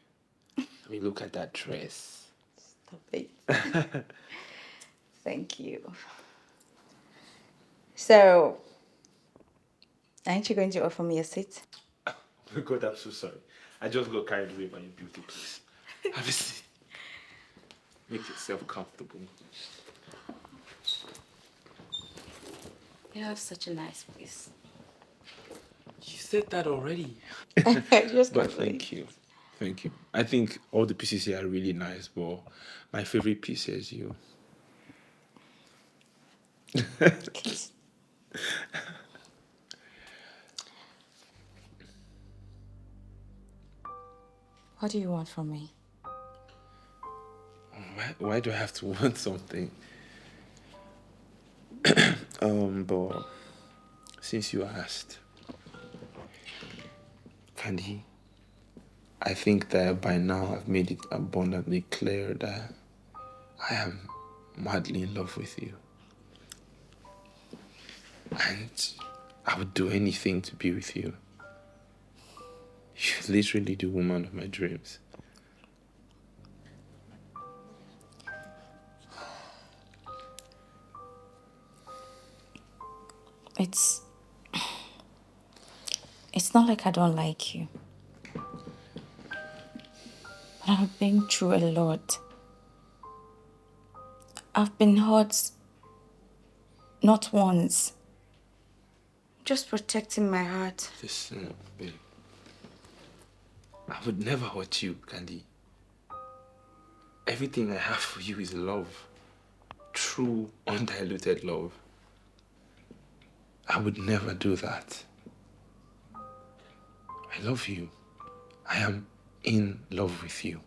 I mean, look at that dress.
Stop it. Thank you. So, aren't you going to offer me a seat?
Oh my God, I'm so sorry. I just got carried away by your beauty, please. Have a seat. Make yourself comfortable.
You have such a nice place.
You said that already.
Just
But thank you. Thank you. I think all the pieces here are really nice, but my favorite piece is you.
What do you want from me?
Why do I have to want something? But since you asked, Candy, I think that by now I've made it abundantly clear that I am madly in love with you. And I would do anything to be with you. You're literally the woman of my dreams.
It's not like I don't like you. But I've been through a lot. I've been hurt not once. Just protecting my heart.
Listen, babe. I would never hurt you, Candy. Everything I have for you is love. True, undiluted love. I would never do that. I love you. I am in love with you.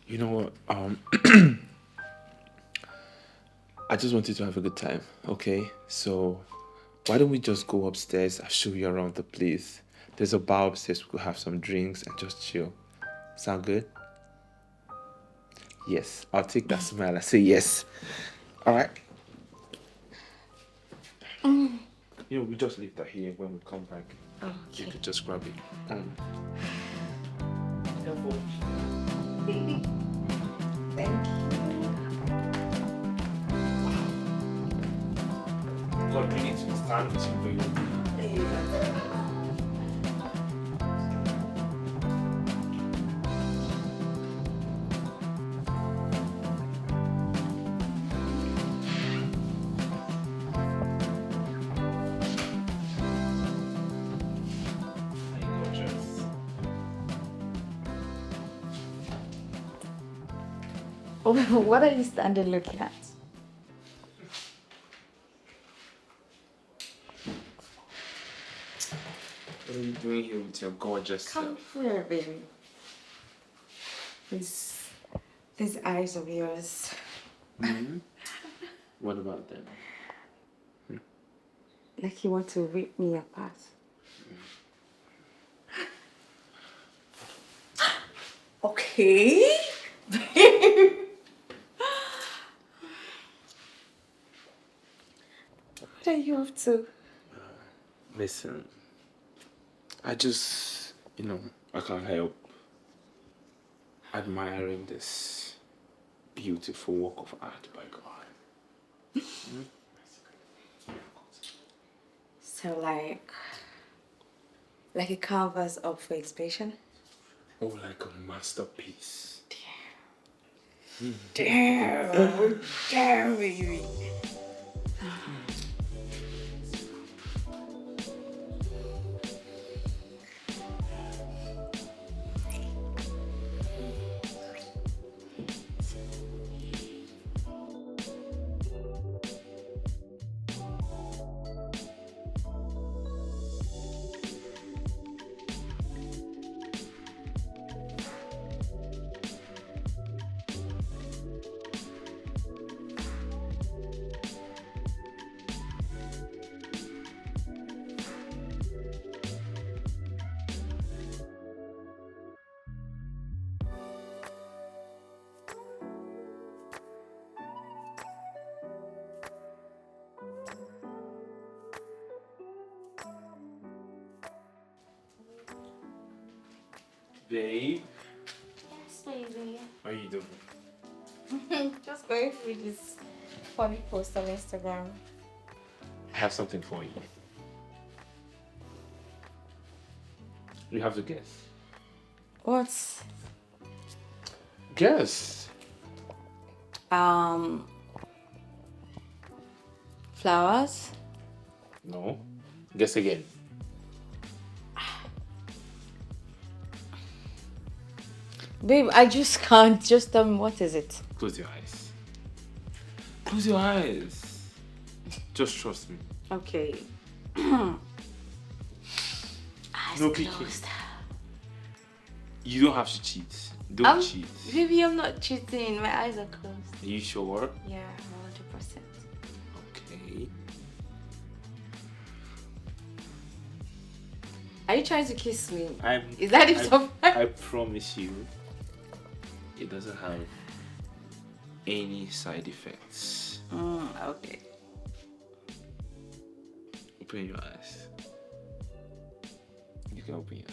You know what? I just wanted to have a good time, okay? So why don't we just go upstairs? I'll show you around the place. There's a bar upstairs. We could have some drinks and just chill. Sound good? Yes. I'll take that smile. I say yes. All right. You know, we just leave that here. When we come back, you could just grab it.
Thank you.
God, we need to stand with you, baby.
What are you standing looking at?
What are you doing here with your gorgeous
Come
self?
here, baby. These eyes of yours.
Mm-hmm. What about them?
Like you want to rip me apart. Okay. What are you up to?
Listen, I just, I can't help admiring this beautiful work of art by God.
So like, Like a canvas up for exhibition.
Oh, like a masterpiece.
Damn, damn, baby.
Babe,
Yes, baby.
how you doing?
Just going through this funny post on Instagram.
I have something for you. You have to guess.
What?
Guess.
Flowers?
No. Guess again.
Babe, I just can't. Just tell me, what is it?
Close your eyes. Close your eyes. Just trust me.
Okay.
No peeking.
Closed.
You don't have to cheat. Don't
I'm,
cheat.
baby, I'm not cheating. My eyes are closed.
Are you sure?
Yeah, 100%.
Okay.
Are you trying to kiss me?
I'm,
Is that it?
I promise you, it doesn't have any side effects.
Okay.
Open your eyes. You can open your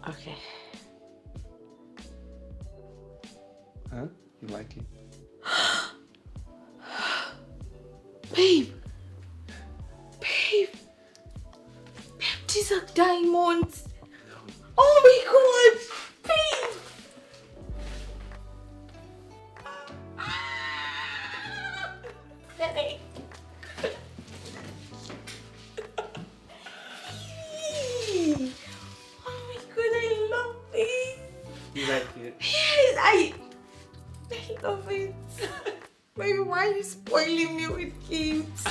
eyes.
Okay.
Huh? You like it?
Babe! Babe! Babe, these are diamonds! Oh my god! Babe! Daddy. Oh my god, I love it!
You like it?
Yes, I love it. Baby, why are you spoiling me with gifts?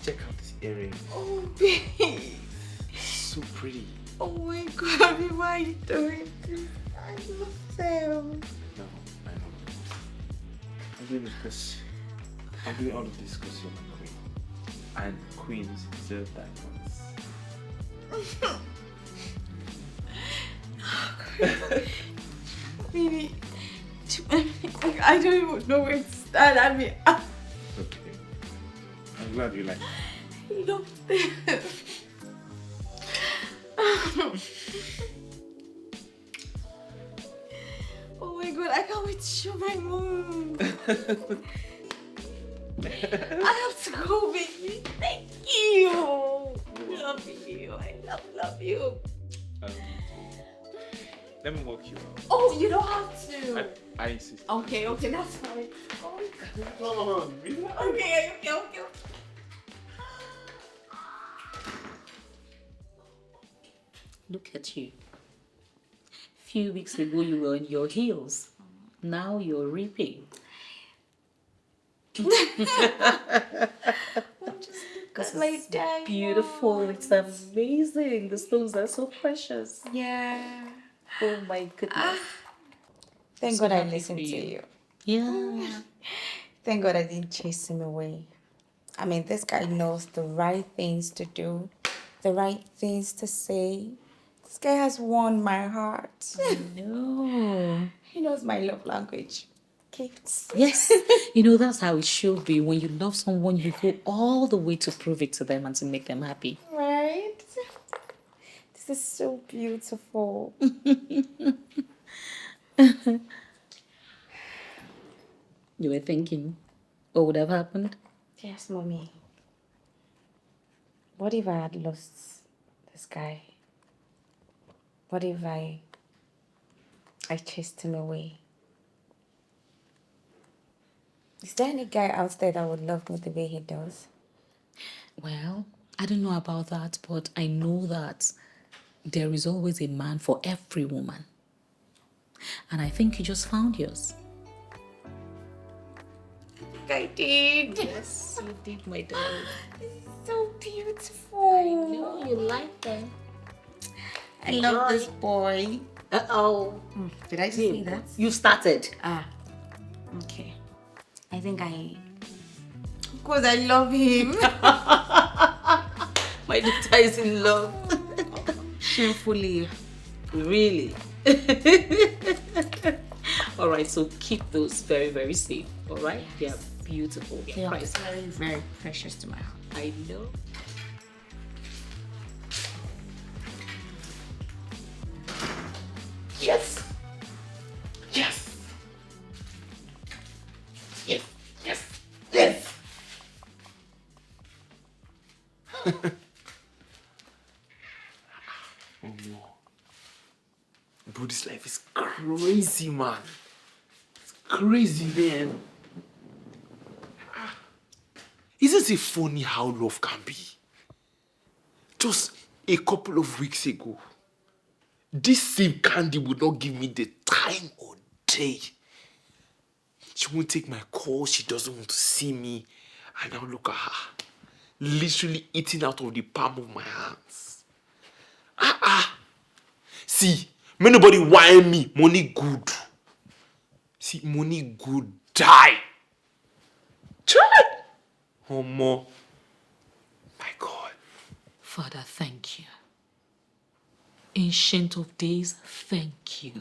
Check out this earring.
Oh, babe.
So pretty.
Oh my god, babe, why are you doing this? I love them.
No, I know. I'm doing it because I'm doing all of this because you're my queen. And queens deserve diamonds.
Baby, I don't even know where to start. I mean, I
Okay. I'm glad you like it.
love them. Oh my god, I can't wait to show my mom. I have to go, baby. Thank you. Love you. I love you.
Let me walk you out.
Oh, you don't have to.
I insist.
Okay, that's fine. Oh,
Come on, relax.
okay.
Look at you. Few weeks ago you were on your heels. Now you're reaping.
This my diamond.
Beautiful. It's amazing. The stones are so precious.
Yeah.
Oh my goodness.
Thank
So
God I
happy
listened
for
to
you.
you.
Yeah.
Thank God I didn't chase him away. I mean, this guy knows the right things to do, the right things to say. This guy has won my heart.
No.
He knows my love language. Gifts.
Yes. You know, that's how it should be. When you love someone, you go all the way to prove it to them and to make them happy.
Right? This is so beautiful.
You were thinking, what would have happened?
Yes, mommy. What if I had lost this guy? What if I chased him away? Is there any guy out there that would love me the way he does?
Well, I don't know about that, but I know that there is always a man for every woman. And I think you just found yours.
I did.
Yes, you did, my darling.
So beautiful.
No, you like them.
I love this boy.
Uh-oh.
Did I say that?
You started.
Ah, okay. I think of course I love him.
My daughter is in love.
Shamefully.
Really? All right, so keep those very, very safe. All right? They are beautiful.
They are
Priceless.
very, very precious to my heart.
I know.
Yes. Yes. Yes. Yes. Yes. Oh no. Bro, this life is crazy, man. It's crazy, man. Isn't it funny how love can be? Just a couple of weeks ago, this same Candy would not give me the time or day. She won't take my call. She doesn't want to see me. And now look at her, literally eating out of the palm of my hands. See, may nobody whine me. Money good. See, money good die. Try. Oh, more. My God.
Father, thank you. Ancient of days, thank you.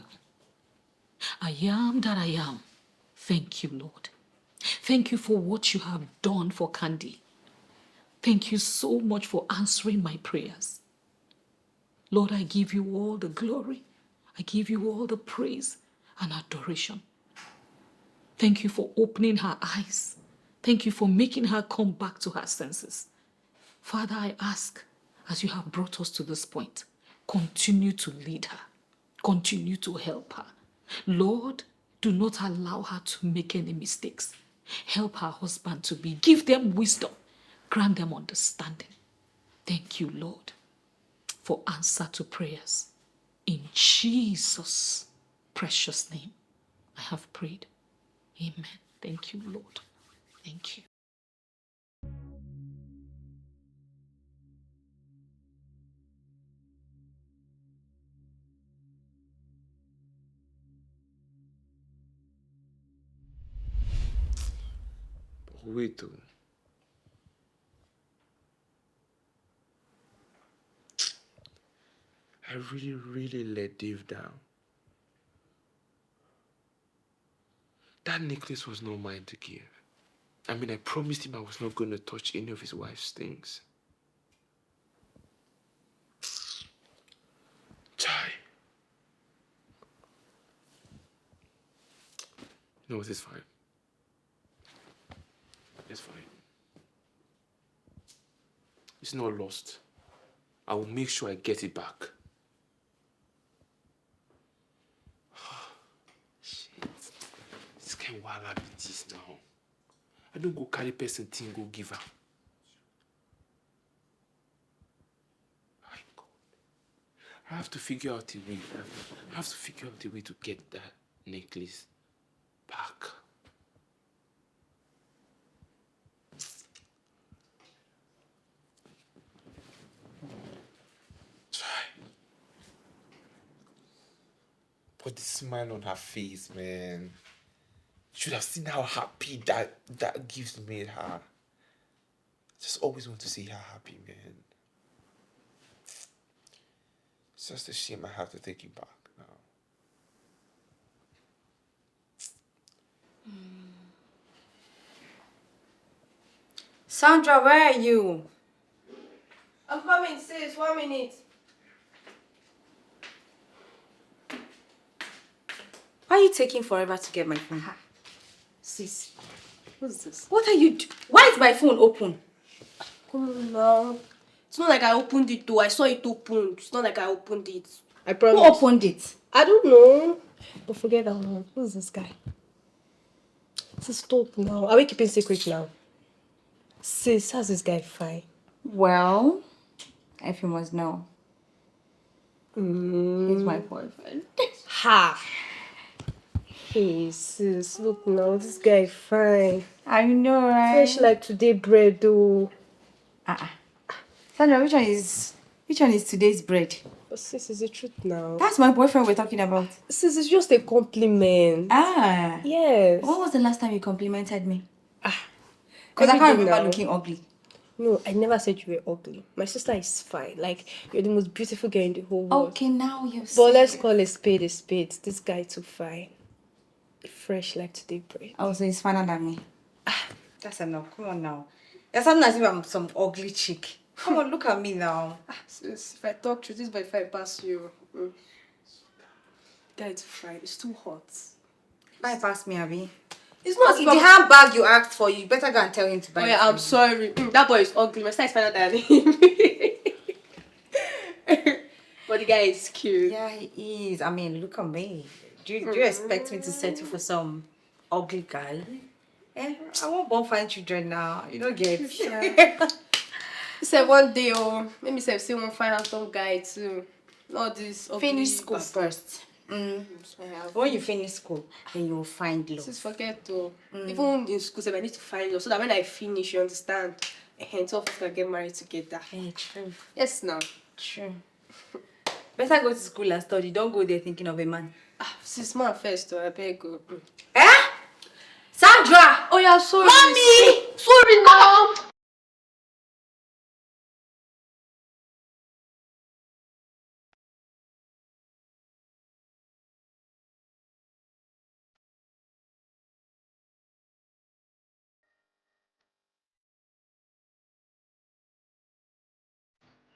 I am that I am. Thank you, Lord. Thank you for what you have done for Candy. Thank you so much for answering my prayers. Lord, I give you all the glory. I give you all the praise and adoration. Thank you for opening her eyes. Thank you for making her come back to her senses. Father, I ask, as you have brought us to this point, continue to lead her. Continue to help her. Lord, do not allow her to make any mistakes. Help her husband to be. Give them wisdom. Grant them understanding. Thank you, Lord, for answer to prayers. In Jesus' precious name, I have prayed. Amen. Thank you, Lord. Thank you.
Wait, though. I really, really let Dave down. That necklace was not mine to give. I mean, I promised him I was not going to touch any of his wife's things. Chai. You know what, it's fine. It's fine. It's not lost. I will make sure I get it back. Shit. This kind of wild this now. I don't go carry person thing, go give her. My God. I have to figure out a way. I have to figure out a way to get that necklace back. But the smile on her face, man. You should have seen how happy that gift made her. Just always want to see her happy, man. It's just a shame I have to take it back now.
Sandra, where are you?
I'm coming, sis. 1 minute.
Why are you taking forever to get my phone?
Sis, what's this?
What are you doing? Why is my phone open?
Come on now. It's not like I opened it though. I saw it open. It's not like I opened it. I promise.
Who opened it?
I don't know. But forget that one. Who's this guy? Sis, stop now. Are we keeping secret now? Sis, how's this guy fine?
Well, if you must know, he's my boyfriend.
Ha! Hey, sis, look now. This guy fine.
I know, right?
Fresh like today bread though.
Sandra, which one is today's bread?
But sis, is the truth now.
That's my boyfriend we're talking about.
Sis, it's just a compliment. Yes.
When was the last time you complimented me? Because
Every
I can't
day
remember
now.
looking ugly.
No, I never said you were ugly. My sister is fine. Like, you're the most beautiful girl in the whole world.
Okay, now you're
But let's call a spade a spade. This guy too fine. Fresh like today bread.
Oh, so he's finer than me. That's enough. Come on now. You're sounding as if I'm some ugly chick. Come on, look at me now.
Sis, if I talk truth, this by if I pass you. Guy too fine. It's too hot.
Bypass me, Abby.
It's not
Okay, the handbag you asked for, you better go and tell him to buy
Oh
it
yeah,
for
I'm
me.
sorry. That boy is ugly. My sister is finer than him. But the guy is cute.
Yeah, he is. I mean, look at me. Do you expect me to settle for some ugly guy? Eh, I won't born fine children now. You don't get it.
He said one day, maybe say see one fine handsome guy too. Not this ugly.
Finish school first. When you finish school, then you will find love.
Just forget to. Even in school, I need to find love so that when I finish, you understand. And two of us can get married together.
Yeah, true.
Yes, now.
True. Better go to school and study. Don't go there thinking of a man.
Sis, man first, though, I beg go.
Eh? Sandra!
Oh yeah, sorry.
Mommy!
Sorry now.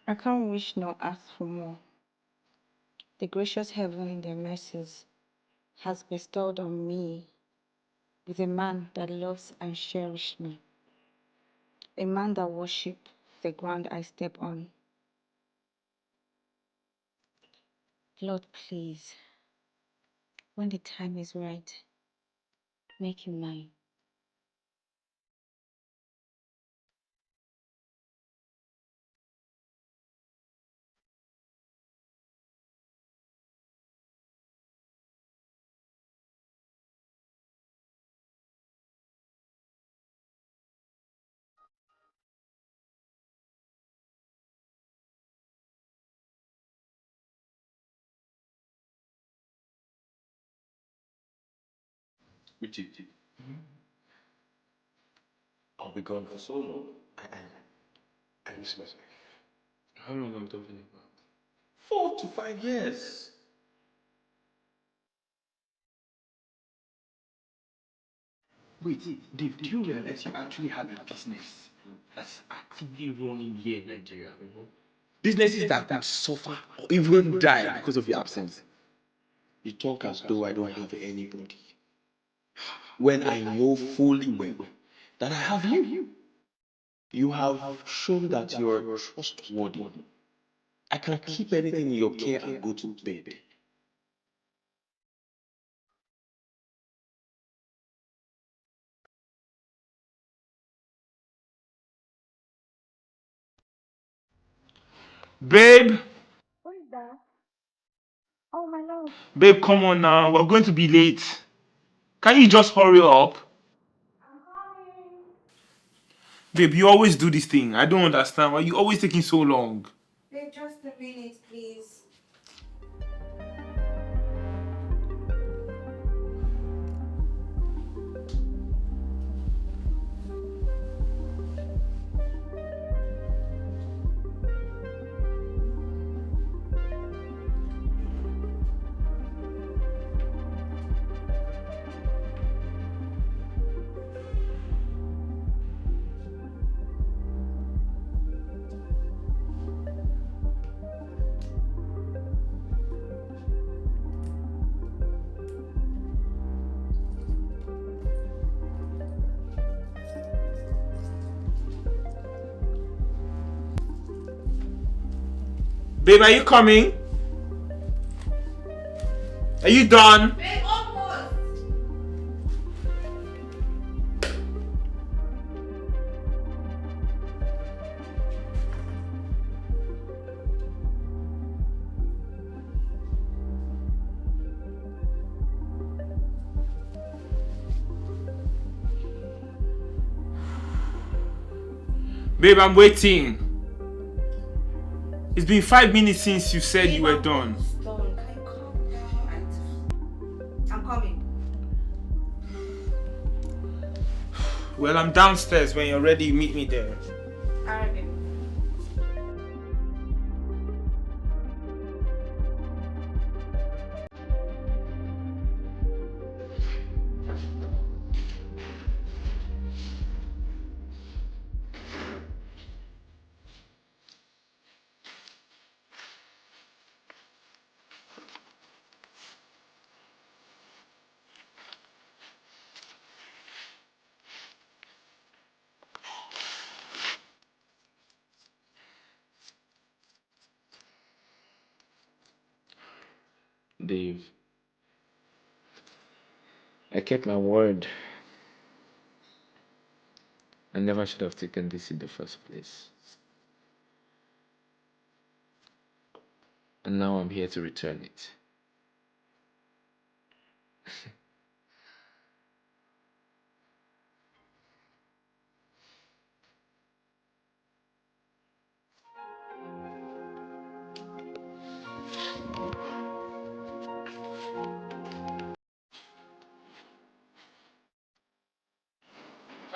I can't wish nor ask for more. The gracious heaven in their mercies has bestowed on me with a man that loves and cherishes me. A man that worships the ground I step on. Lord, please, when the time is right, make him mine.
Richie, I'll be gone for so long. I miss myself.
How long are we talking about?
4 to 5 years.
Wait, Dave, do you realize you actually have a business that's actively running here in Nigeria? Businesses that could suffer or even die because of your absence.
You talk as though I don't have anybody. When I know fully well that I have you. You have shown that you are trustworthy. I can keep anything in your care and go to bed.
Babe,
What is that? Oh, my love.
babe, come on now. We're going to be late. Can you just hurry up? Babe, you always do this thing. I don't understand. Why you always taking so long?
Babe, just a minute, please.
Babe, are you coming? Are you done?
Babe, almost.
Babe, I'm waiting. It's been 5 minutes since you said you were done.
Done. Can you calm down? I'm coming.
Well, I'm downstairs. When you're ready, meet me there.
Alright, babe.
Dave, I kept my word. I never should have taken this in the first place. And now I'm here to return it.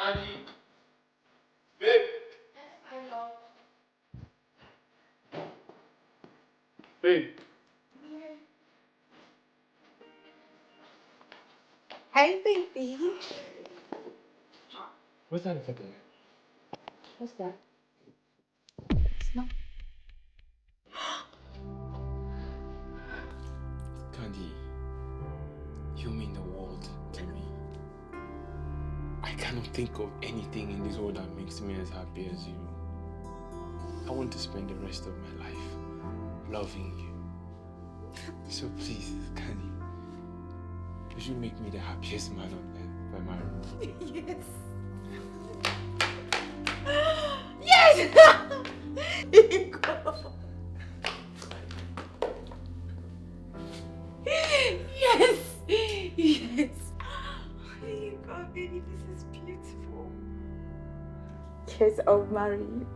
Andy, babe. Babe.
Hey, baby.
What's that over there?
What's that?
Candy, you mean the world to me. I cannot think of anything in this world that makes me as happy as you. I want to spend the rest of my life loving you. So please, Candy, you should make me the happiest man on earth by marrying you.
Yes! Yes! Yes! Yes! Here you go, baby. This is beautiful. Yes, I'll marry you.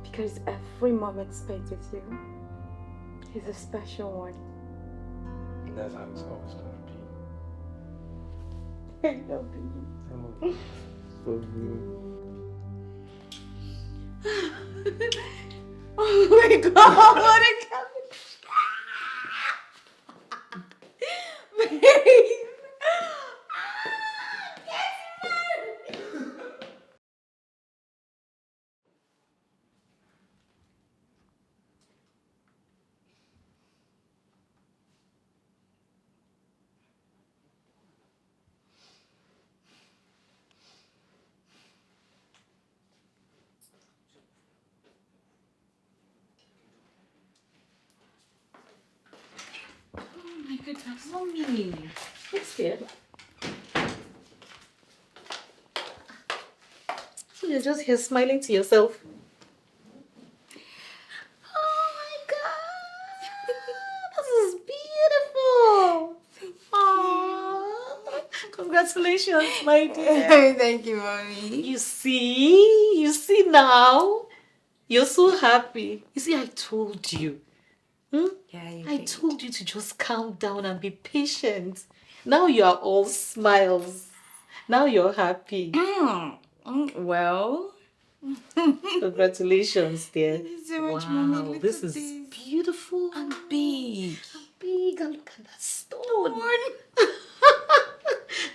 Because every moment spent with you is a special one.
That's how it's always gonna be.
I love you.
So good.
Oh my god, what a babe!
My goodness, mommy. What's here? So you're just here smiling to yourself. Oh my god! This is beautiful! Aww. Congratulations, my dear.
Thank you, mommy.
You see now. You're so happy. You see, I told you.
Yeah, you
I
did.
told you to just calm down and be patient. Now you are all smiles. Now you're happy.
Well,
Congratulations, dear.
thank you so much,
Wow,
mommy. Look
this
at
is
this.
beautiful.
And big.
Big, and look at that stone.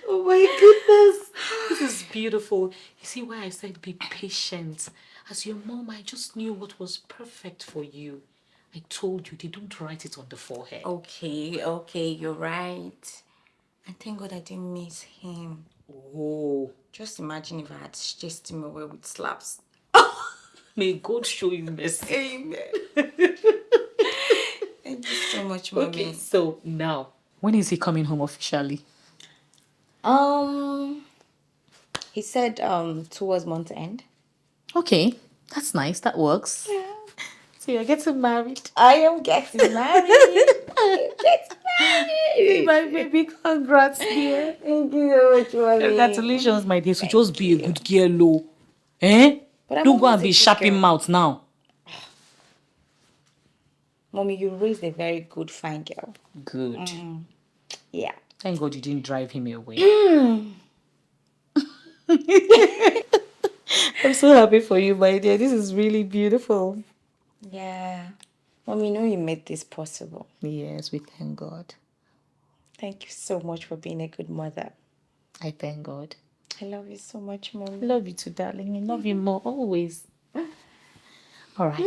Oh my goodness. This is beautiful. You see why I said be patient? As your mom, I just knew what was perfect for you. I told you they don't write it on the forehead.
Okay, you're right. And thank God I didn't miss him.
Oh.
Just imagine if I had chased him away with slaps.
May God show you mercy.
Amen. Thank you so much, Mommy.
Okay, so now, when is he coming home officially?
He said towards month end.
Okay, that's nice. That works.
Yeah.
So you're getting married.
I am getting married. I am getting married.
My baby, congrats, dear.
Thank you so much, Mommy.
Congratulations, my dear. So just be a good girl, oh. Eh?
But I'm
Don't go
always
and
a
be
good
sharping
girl.
mouth now.
Mommy, you raised a very good, fine girl.
Good.
Yeah.
Thank God you didn't drive him away. I'm so happy for you, my dear. This is really beautiful.
Yeah. Mommy, you know you made this possible.
Yes, we thank God.
Thank you so much for being a good mother.
I thank God.
I love you so much, Mommy.
Love you too, darling. I love you more always. All right.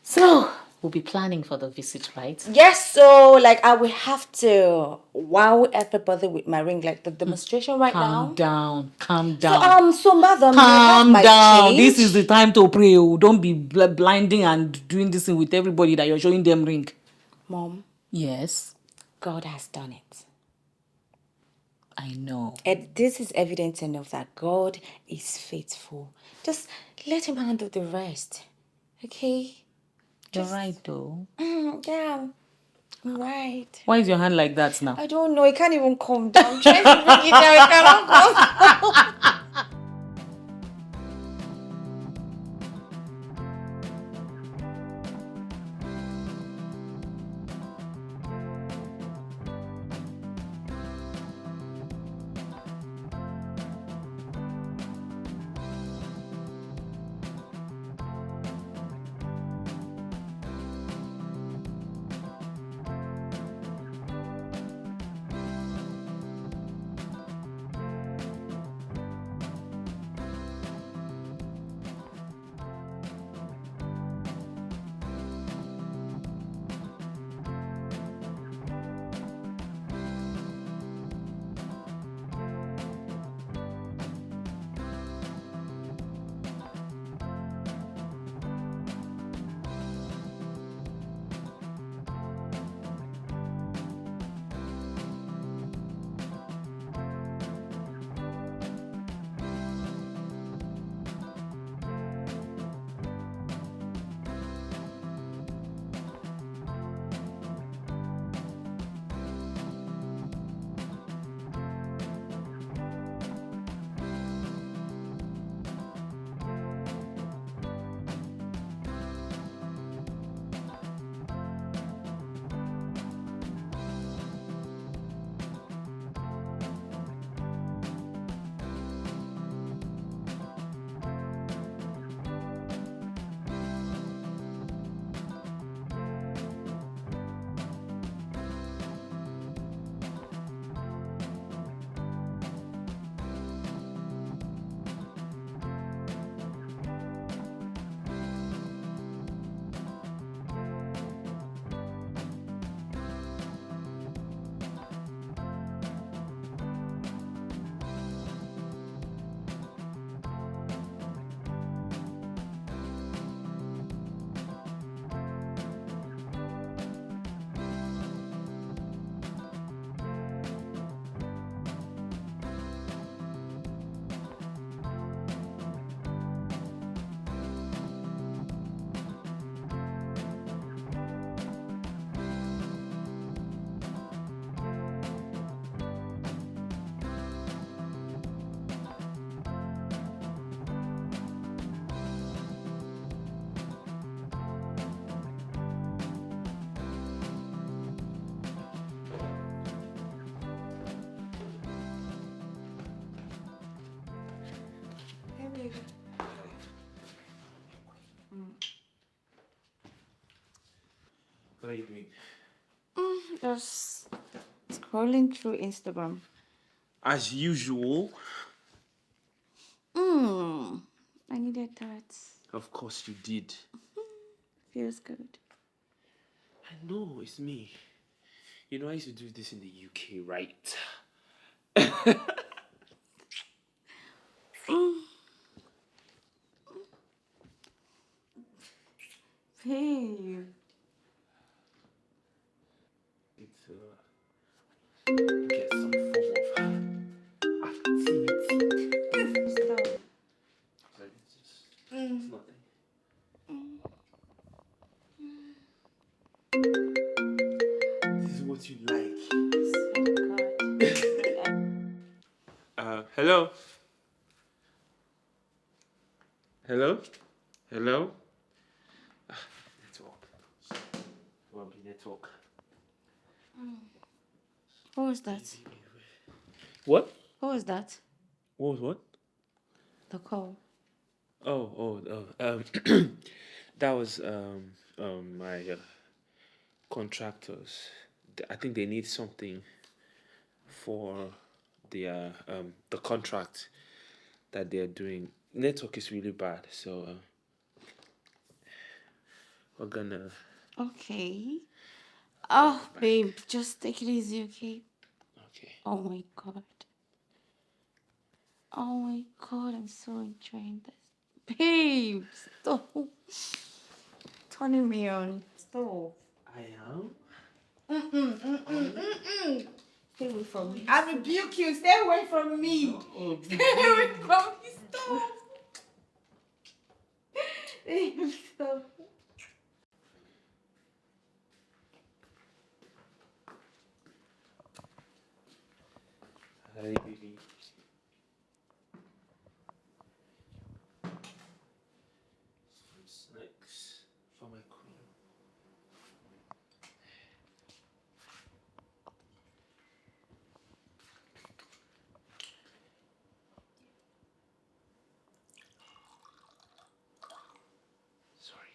So, we'll be planning for the visit, right?
Yes, so like I will have to wow everybody with my ring, like the demonstration right
Calm
now.
down. Calm down.
So madam, you have
Calm
my
down.
change.
This is the time to pray. Oh. Don't be blinding and doing this thing with everybody that you're showing them ring.
Mom,
Yes,
God has done it.
I know.
And this is evidence enough that God is faithful. Just let him handle the rest. Okay?
You're right, though.
Yeah. I'm right.
Why is your hand like that now?
I don't know. It can't even calm down. I'm trying to bring it down. It cannot calm down.
What are you doing?
Just scrolling through Instagram.
As usual.
I needed that.
Of course you did.
Feels good.
I know, it's me. You know, I used to do this in the UK, right? get some form of activity.
Stop.
It's nothing. This is what you like. Hello? Hello? Hello? Network. Probably network.
What was that?
What?
What was that?
What was what?
The call.
That was my contractors. I think they need something for the contract that they're doing. Network is really bad, so we're gonna.
Okay. Oh, babe, just take it easy, okay?
Okay.
Oh my god. Oh my god, I'm so enjoying this. Babe, stop. Turning me on. Stop.
I am.
Stay away from me. I rebuke you. Stay away from me. Stay away from me. Stop. Babe, stop.
Hi, baby. Some snacks for my queen. Sorry.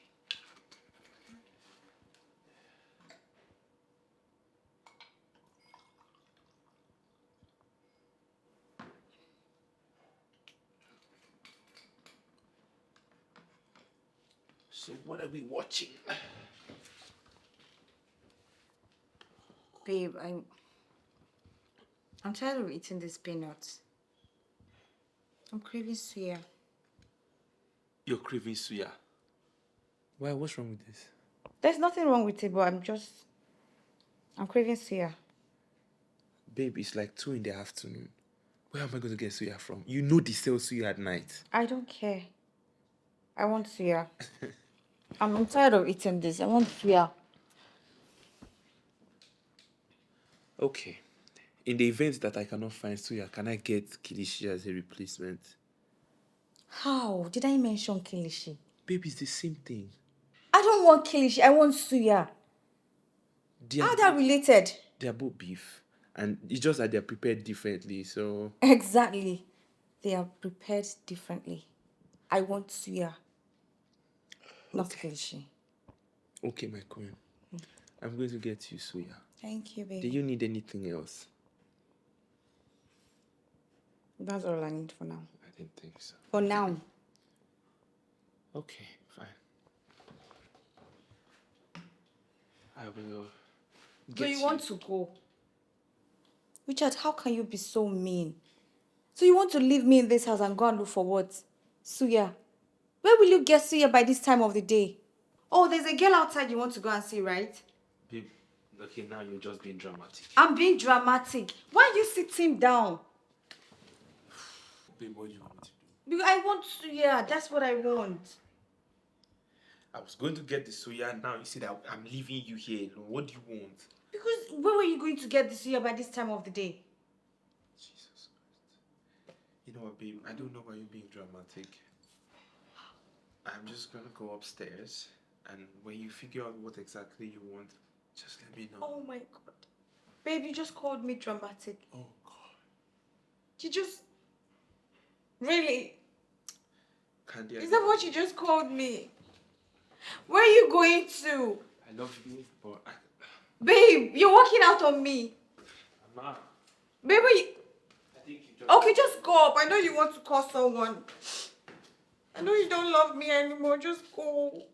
So what are we watching?
Babe, I'm tired of eating these peanuts. I'm craving suya.
You're craving suya. Why? What's wrong with this?
There's nothing wrong with it, but I'm craving suya.
Babe, it's like 2 in the afternoon. Where am I going to get suya from? You know they sell suya at night.
I don't care. I want suya. I'm tired of eating this. I want suya.
Okay. In the event that I cannot find suya, can I get kilishi as a replacement?
How? Did I mention kilishi?
Babe, it's the same thing.
I don't want kilishi. I want suya.
They are
How are they related?
They are both beef. And it's just that they're prepared differently, so...
Exactly. They are prepared differently. I want suya. Not kilishi.
Okay, my queen. I'm going to get you suya.
Thank you, baby.
Do you need anything else?
That's all I need for now.
I didn't think so.
For now.
Okay, fine. I will
Do you want to go? Richard, how can you be so mean? So you want to leave me in this house and go and look for what? Suya. Where will you get suya by this time of the day? Oh, there's a girl outside you want to go and see, right?
Babe, okay, now you're just being dramatic.
I'm being dramatic. Why are you sitting down?
Babe, what do you want me to do?
Because I want suya. That's what I want.
I was going to get the suya, now you see that I'm leaving you here alone. What do you want?
Because where were you going to get the suya by this time of the day?
Jesus Christ. You know what, babe? I don't know why you're being dramatic. I'm just gonna go upstairs, and when you figure out what exactly you want, just let me know.
Oh my God. Babe, you just called me dramatic.
Oh, God.
You just... Really?
Candy,
Is that what you just called me? Where are you going to?
I love you, but
Babe, you're walking out on me.
I'm not.
Babe,
I think you just...
okay, just go up. I know you want to call someone. I know you don't love me anymore. Just go.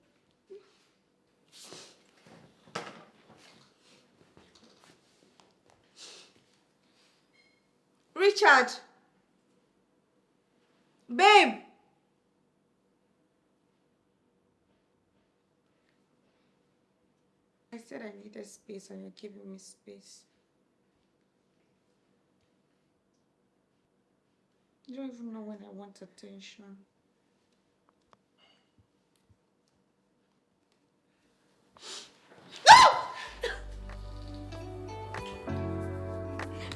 Richard. Babe. I said I needed space and you're giving me space. You don't even know when I want attention.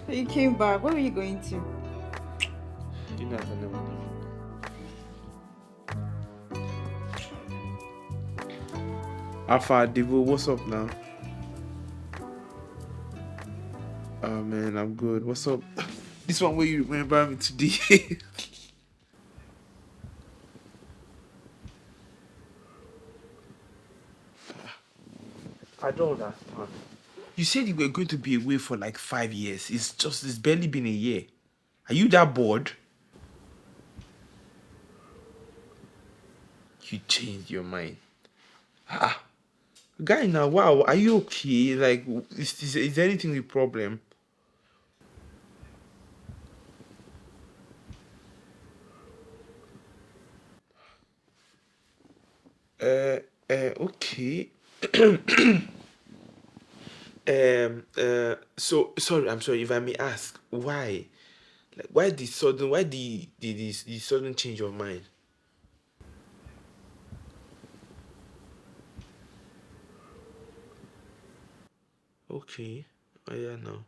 You came back. Where were you going to?
You know I can never leave you. Alpha Devo, what's up now? Oh man, I'm good. What's up? This one where you remember me today. I don't understand. You said you were going to be away for like 5 years. It's barely been a year. Are you that bored? You changed your mind. Ah, guy, now, wow, are you okay? Like, is there anything with problem? Okay. So sorry, I'm sorry if I may ask, why? Like, why the sudden change of mind? Okay, oh yeah, no.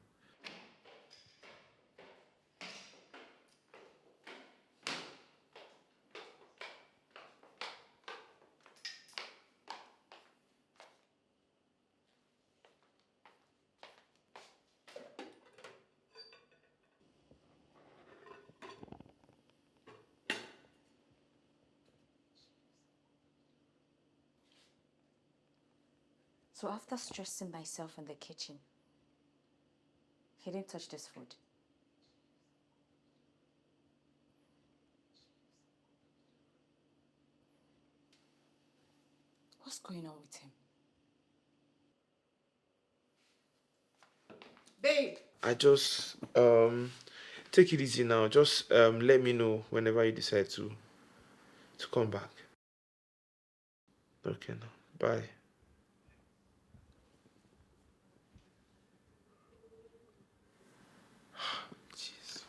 So after stressing myself in the kitchen, he didn't touch this food. What's going on with him?
Babe.
I just take it easy now. Just let me know whenever you decide to come back. Okay, now. Bye. Jesus.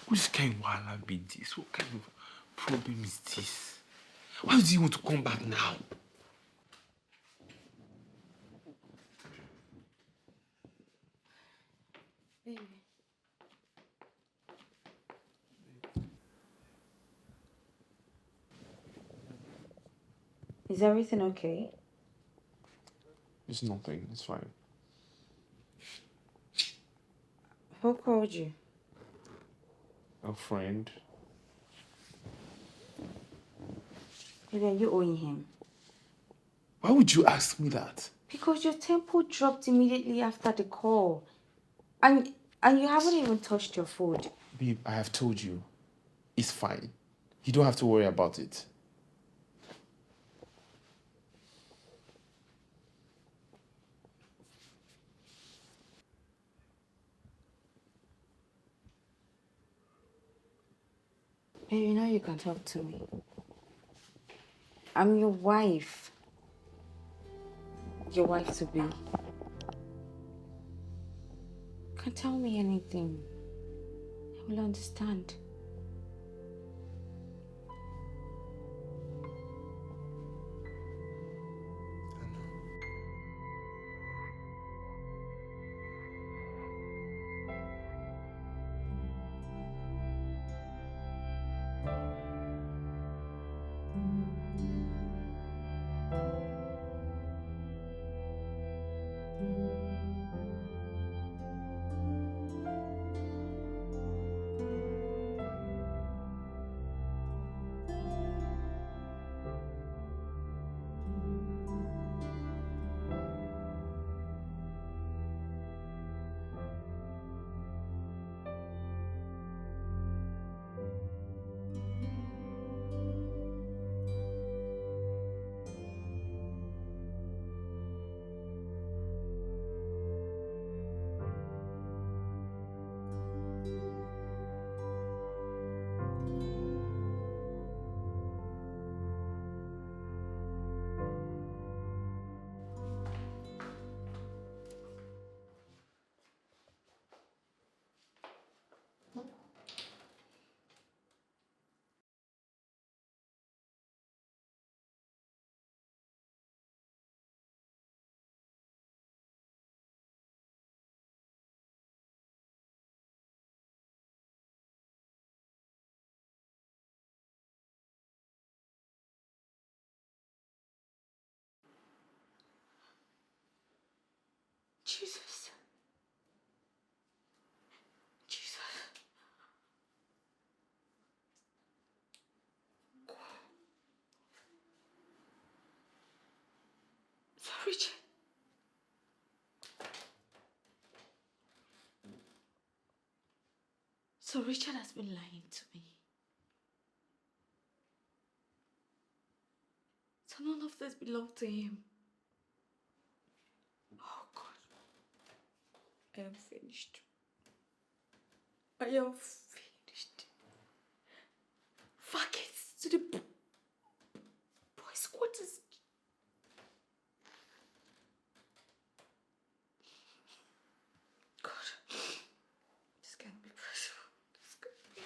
What kind of wahala be this? What kind of problem is this? Why does he want to come back now?
Baby. Is everything okay?
It's nothing. It's fine.
Who called you?
A friend.
Baby, are you owing him?
Why would you ask me that?
Because your tempo dropped immediately after the call. And you haven't even touched your food.
Babe, I have told you. It's fine. You don't have to worry about it.
Baby, you know you can talk to me. I'm your wife. Your wife to be. You can tell me anything. I will understand. Richard. So Richard has been lying to me. So none of this belonged to him. Oh God. I am finished. I am finished. Fuck it to the boys' quarters. God. This can't be possible. This can't be.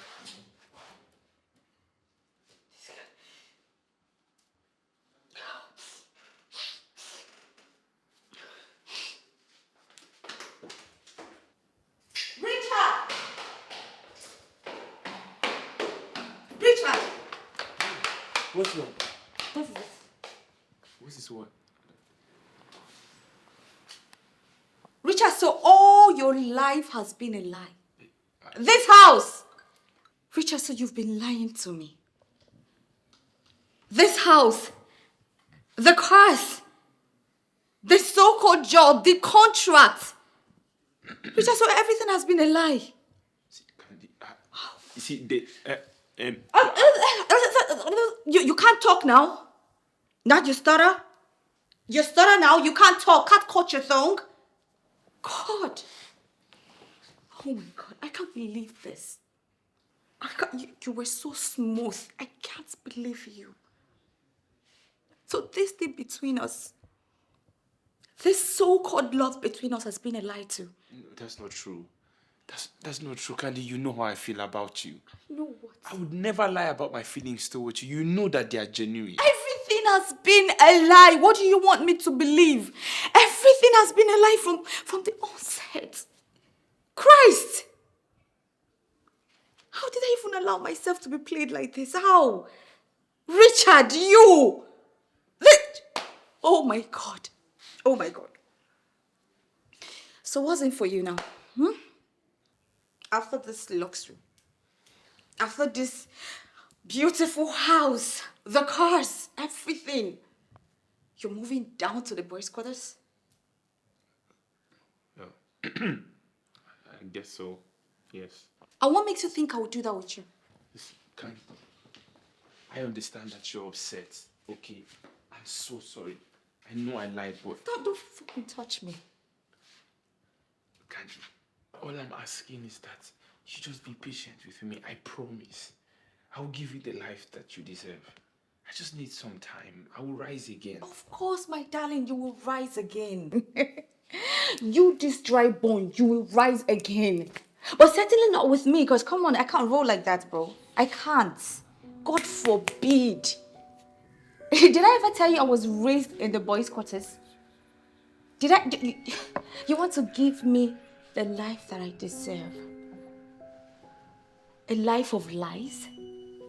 This can't. Richard! Richard!
What's wrong?
What is this?
What's this what?
Richard, so all your life has been a lie. This house! Richard, so you've been lying to me. This house, the cars, the so-called job, the contract. Richard, so everything has been a lie.
See, Candy, you see,
You can't talk now. Now you stutter. You stutter now. You can't talk. Can't cut your tongue. God. Oh my God. I can't believe this. You were so smooth. I can't believe you. So this thing between us, this so-called love between us has been a lie too.
No, that's not true. That's not true, Candy. You know how I feel about you.
You know what?
I would never lie about my feelings towards you. You know that they are genuine.
Everything has been a lie. What do you want me to believe? Everything has been a lie from the onset. Christ! How did I even allow myself to be played like this? How? Richard, you! Oh my God. Oh my God. So what's in for you now? After this luxury, after this beautiful house, the cars, everything, you're moving down to the boys' quarters?
I guess so. Yes.
And what makes you think I would do that with you?
Candy, I understand that you're upset. Okay. I'm so sorry. I know I lied, but
Don't fucking touch me.
Candy, all I'm asking is that you just be patient with me. I promise. I will give you the life that you deserve. I just need some time. I will rise again.
Of course, my darling, you will rise again. You, this dry bone, you will rise again. But certainly not with me, because come on, I can't roll like that, bro. I can't. God forbid. Did I ever tell you I was raised in the boys' quarters? You want to give me the life that I deserve? A life of lies?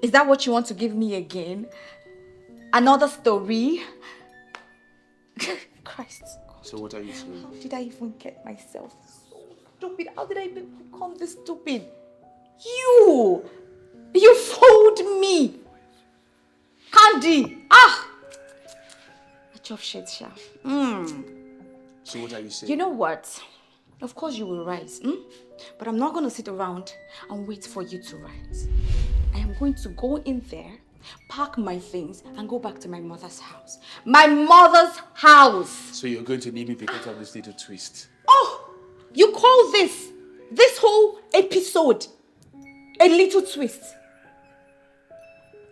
Is that what you want to give me again? Another story? Christ.
So what are you saying?
How did I even get myself so stupid? How did I even become this stupid? You fooled me. Candy. A job shit, Sha.
So what are you saying?
You know what? Of course you will rise. But I'm not going to sit around and wait for you to rise. I am going to go in there, pack my things, and go back to my mother's house. My mother's house!
So you're going to leave me because of this little twist?
Oh! You call this whole episode a little twist?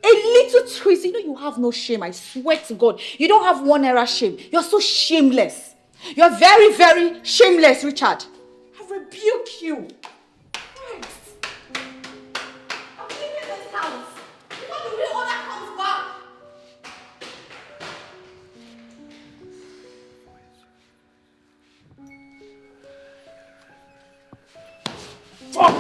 A little twist? You know you have no shame, I swear to God. You don't have one era shame. You're so shameless. You're very, very shameless, Richard. I rebuke you. Christ. I'm leaving this house. Before the real owner comes back.
Fuck!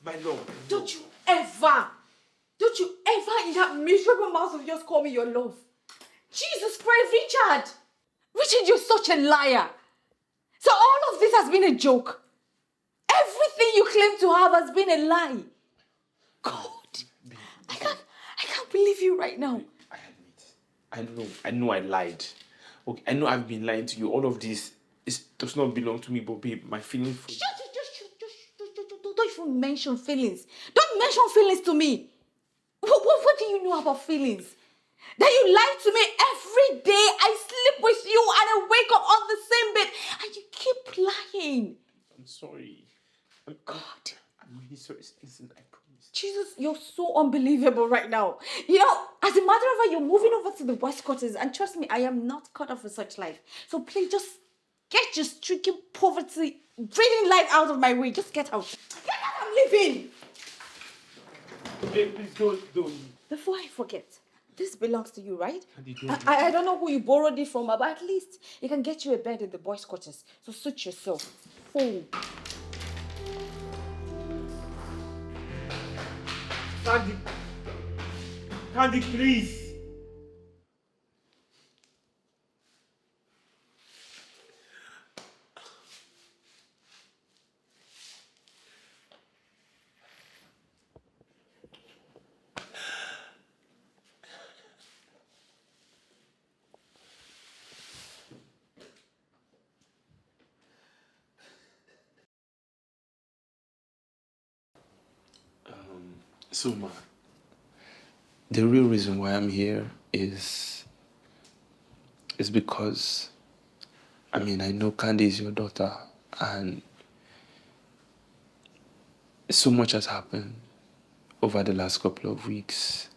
My love.
Don't you ever in that miserable mouth of yours call me your love. Jesus Christ, Richard. Richard, you're such a liar. So all of this has been a joke. Everything you claim to have has been a lie. God, I can't believe you right now.
I know I lied. Okay, I know I've been lying to you. All of this does not belong to me, but babe, my feelings for you.
Don't even mention feelings. Don't mention feelings to me. What do you know about feelings? That you lie to me every day. I sleep with you and I wake up on the same bed and you keep lying.
I'm sorry.
God.
I'm really sorry. Listen, I promise.
Jesus, you're so unbelievable right now. You know, as a matter of fact, you're moving over to the West Quarters, and trust me, I am not cut off for such life. So please just get your stricken poverty, draining life out of my way. Just get out. Get out, I'm leaving.
Babe, please don't.
Before I forget, this belongs to you, right?
Don't.
I don't know who you borrowed it from, but at least it can get you a bed in the boys' quarters. So suit yourself. Fool.
Candy, please.
So, Ma, the real reason why I'm here is because, I know Candy is your daughter, and so much has happened over the last couple of weeks.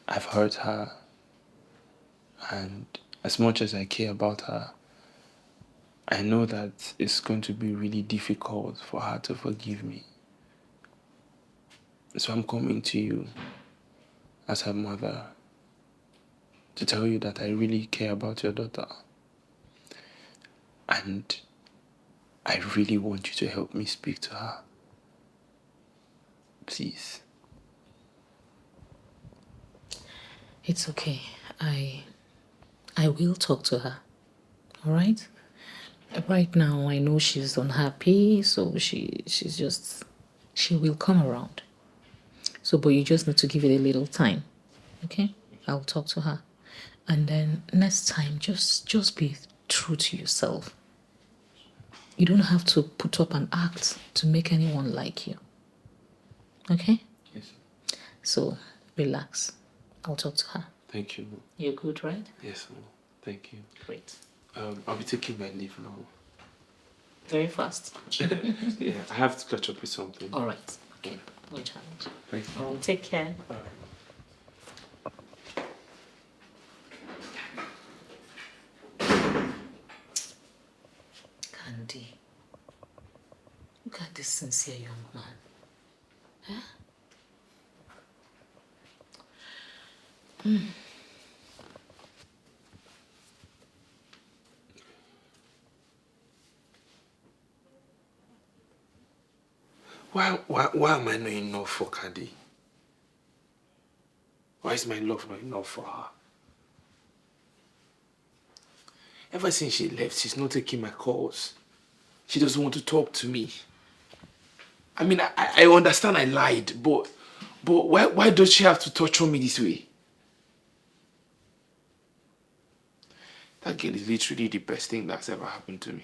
I've hurt her, and as much as I care about her, I know that it's going to be really difficult for her to forgive me. So I'm coming to you as her mother to tell you that I really care about your daughter. And I really want you to help me speak to her. Please.
It's okay. I will talk to her. All right? Right now, I know she's unhappy, so she will come around. So, but you just need to give it a little time, okay? I'll talk to her. And then next time, just be true to yourself. You don't have to put up an act to make anyone like you, okay?
Yes.
So, relax. I'll talk to her.
Thank you.
You're good, right?
Yes, Mom. Thank you.
Great.
I'll be taking my leave now.
Very fast.
Yeah, I have to catch up with something.
All right. Okay. No challenge.
Thank you.
All right. Take care.
All right.
Candy, look at this sincere young man. Huh?
Why am I not enough for Candy? Why is my love not enough for her? Ever since she left, she's not taking my calls. She doesn't want to talk to me. I understand I lied, but why does she have to torture me this way? That girl is literally the best thing that's ever happened to me.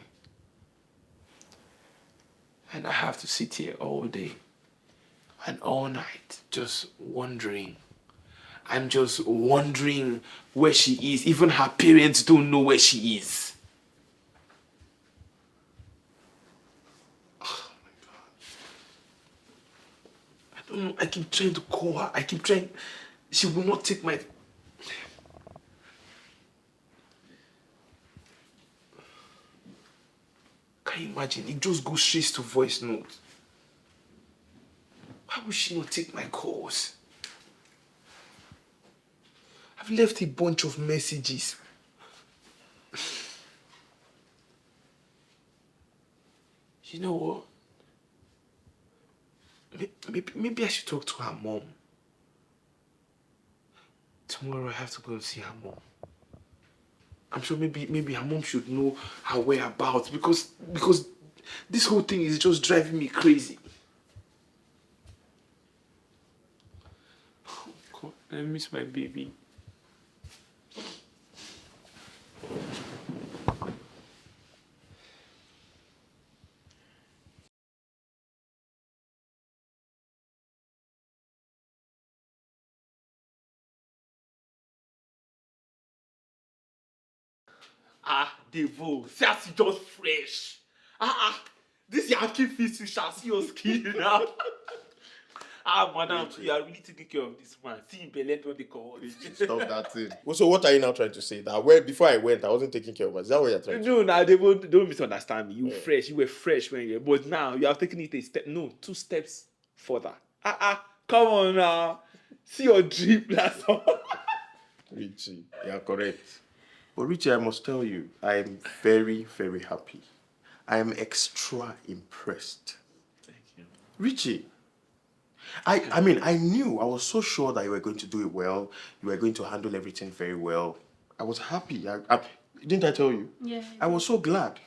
And I have to sit here all day and all night just wondering. I'm just wondering where she is. Even her parents don't know where she is. Oh my God. I don't know. I keep trying to call her. I keep trying. She will not take my... Can you imagine? It just goes straight to voice note. Why would she not take my calls? I've left a bunch of messages. You know what? Maybe I should talk to her mom. Tomorrow I have to go and see her mom. I'm sure maybe her mom should know her whereabouts because this whole thing is just driving me crazy.
I miss my baby.
Devo, see as you just fresh. This Yankee fish, you shall see your skin now. Madam, you are really taking care of this man. See him belly on the cover.
Stop that thing. Well, so what are you now trying to say? That before I went, I wasn't taking care of her. Is that what you're trying to say?
No, now Devo, don't misunderstand me. You fresh, you were fresh when you were, but now you have taken it a step, no, 2 steps further. Come on now. See your drip, that's all.
Richie, you are correct. But Richie, I must tell you, I am very, very happy. I am extra impressed.
Thank you.
Richie, I mean, I knew, I was so sure that you were going to do it well. You were going to handle everything very well. I was happy. Didn't I tell you?
Yeah.
I was so glad.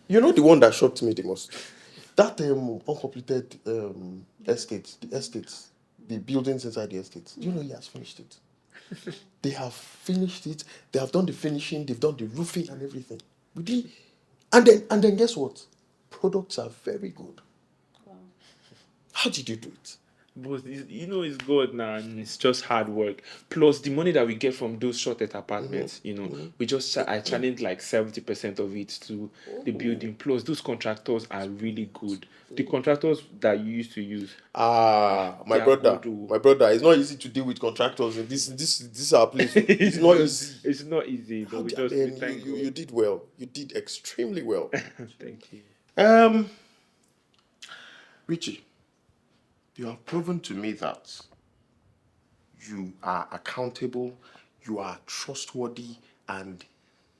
You know the one that shocked me the most? That uncompleted estates, the buildings inside the estates. Do you know he has finished it? They have finished it. They have done the finishing. They've done the roofing and everything. And then guess what? Products are very good.
Wow.
How did you do it?
But it's God now, and it's just hard work. Plus the money that we get from those shorted apartments, we just I challenge like 70% of it to the building. Plus those contractors are really good. The contractors that you used to use.
My brother, it's not easy to deal with contractors. This is our place. It's not easy.
It's not easy, but we just thank God.
You did well. You did extremely well.
Thank you.
Richie, you have proven to me that you are accountable, you are trustworthy, and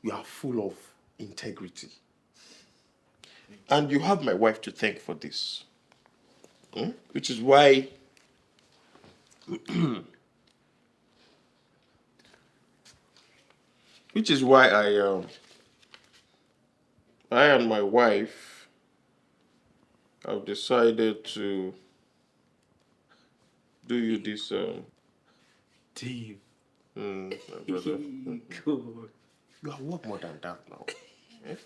you are full of integrity. And you have my wife to thank for this. Which is why I and my wife have decided to do you this
Damn.
my brother.
Good.
You are worth more than that now. Eh?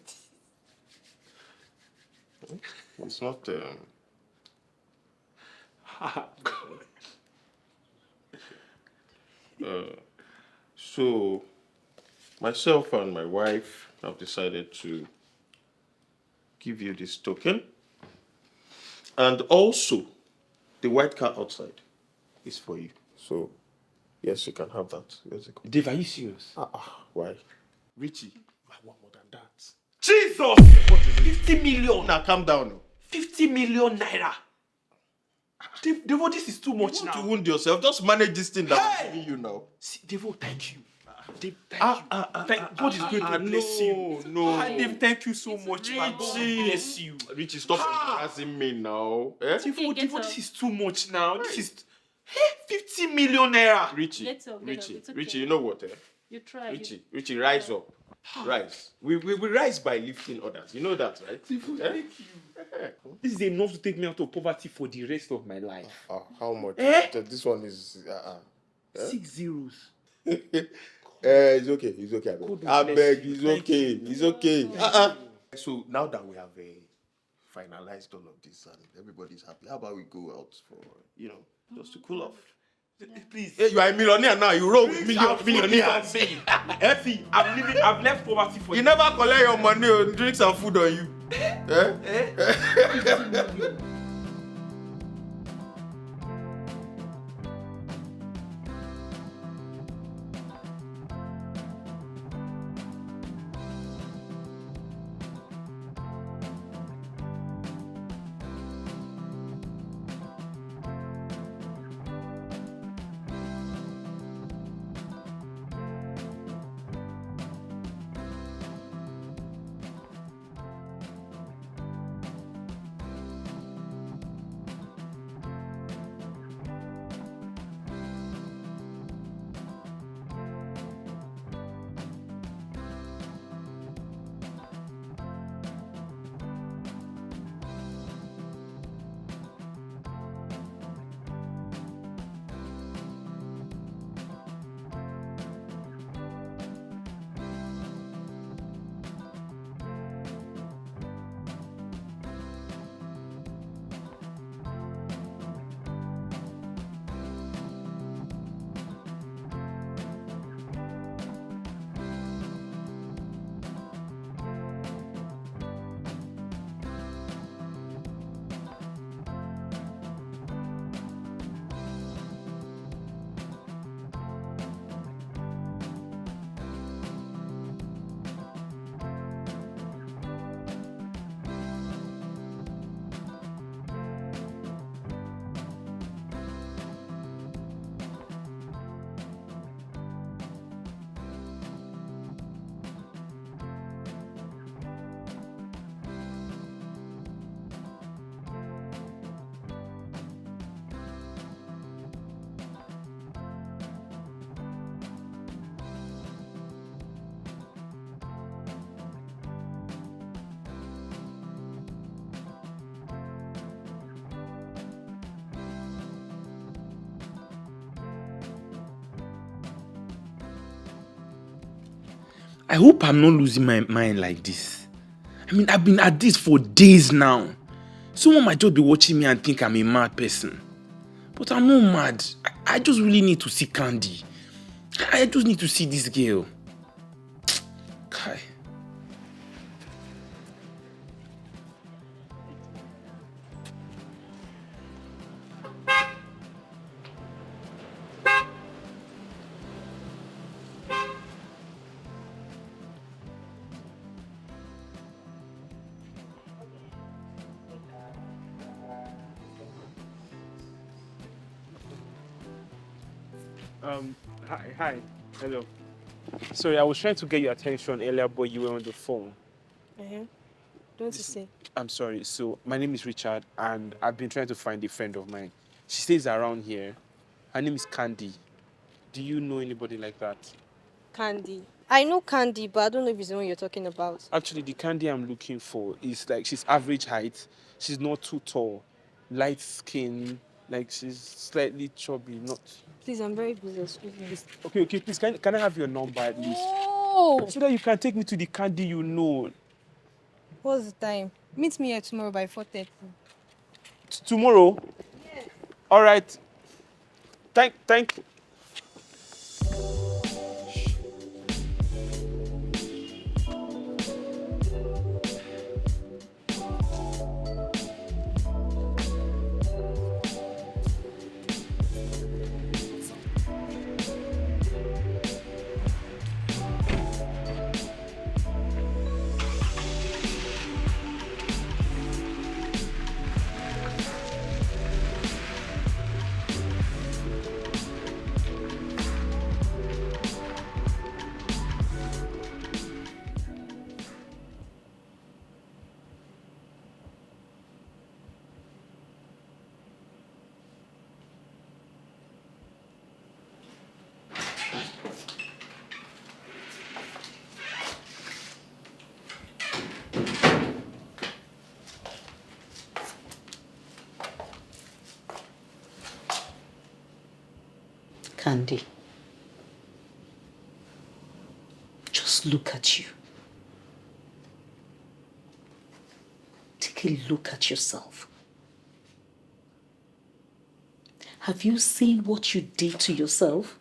It's not so myself and my wife have decided to give you this token. And also the white car outside is for you. So yes, you can have that.
Dave, are you serious?
Why? Richie, you are worth more than that.
Jesus! What is it? 50 million!
Now calm down.
50 million naira! Devo, this is too much
You
now.
want to wound yourself. Just manage this thing that I'm giving you now.
See, Devo, thank you. Dave, thank you. God is going to bless you.
No.
Dave, thank you so much, man. God bless you.
Richie, stop embarrassing me now. Eh?
Devo, this is too much now. This is 50 million naira.
Richie,
Get up,
Richie,
it's okay.
Richie, you know what?
You try.
Richie, rise up. Rise. We rise by lifting others. You know that, right?
Devo, thank you. This is enough to take me out of poverty for the rest of my life.
How much? This one is
6 zeros.
It's okay. I beg. It's okay. So now that we have finalized all of this and everybody's happy, how about we go out for just to cool off?
Please.
Hey, you are a millionaire now. You roll with millionaires.
See, I've left poverty for
You never collect your money or drink some food on you.
I hope I'm not losing my mind like this. I mean, I've been at this for days now. Someone might just be watching me and think I'm a mad person. But I'm not mad. I just really need to see Candy. I just need to see this girl. Kai.
Hi, hello. Sorry, I was trying to get your attention earlier, but you were on the phone.
Don't you say?
I'm sorry. So, my name is Richard, and I've been trying to find a friend of mine. She stays around here. Her name is Candy. Do you know anybody like that?
Candy. I know Candy, but I don't know if it's the one you're talking about.
Actually, the Candy I'm looking for is like she's average height. She's not too tall, light skin, like she's slightly chubby, not.
Please, I'm very busy. Excuse me.
Okay, please, can I have your number at least?
Oh!
So that you can take me to the Candy you know.
What's the time? Meet me here tomorrow by 4:30.
Tomorrow? Yes. All right. Thank.
Candy, just look at you. Take a look at yourself. Have you seen what you did to yourself?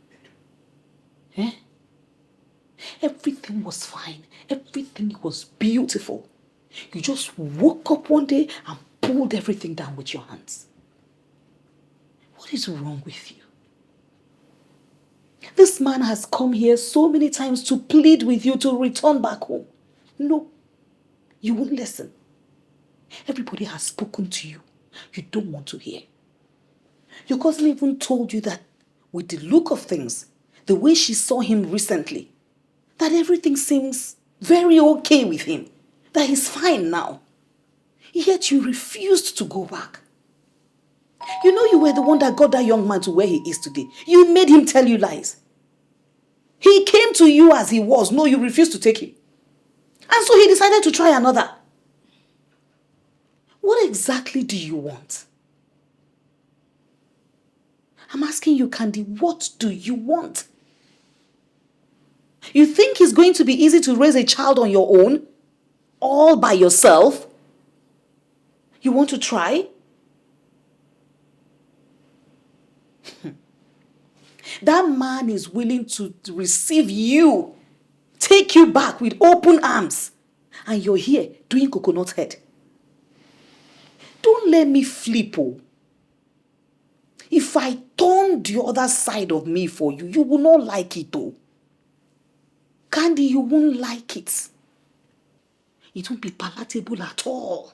Eh? Everything was fine. Everything was beautiful. You just woke up one day and pulled everything down with your hands. What is wrong with you? This man has come here so many times to plead with you to return back home. No, you won't listen. Everybody has spoken to you. You don't want to hear. Your cousin even told you that with the look of things, the way she saw him recently, that everything seems very okay with him, that he's fine now. Yet you refused to go back. You know you were the one that got that young man to where he is today. You made him tell you lies. He came to you as he was. No, you refused to take him. And so he decided to try another. What exactly do you want? I'm asking you, Candy, what do you want? You think it's going to be easy to raise a child on your own? All by yourself? You want to try? That man is willing to receive you, take you back with open arms, and you're here doing coconut head. Don't let me flip, oh. If I turn the other side of me for you, you will not like it, oh. Candy, you won't like it. It won't be palatable at all.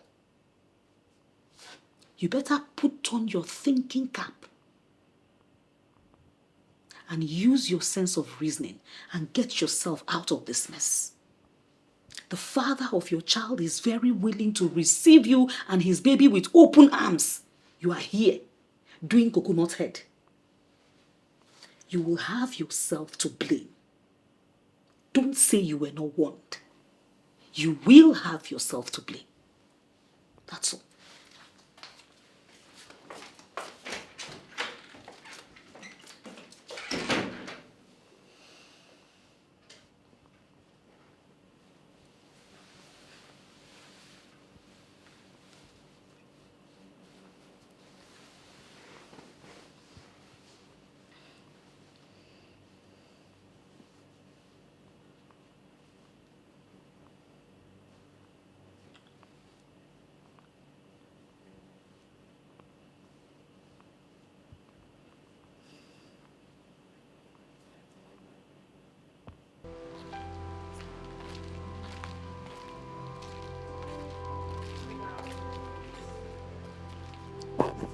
You better put on your thinking cap and use your sense of reasoning and get yourself out of this mess. The father of your child is very willing to receive you and his baby with open arms. You are here doing coconut head. You will have yourself to blame. Don't say you were not warned. You will have yourself to blame. That's all.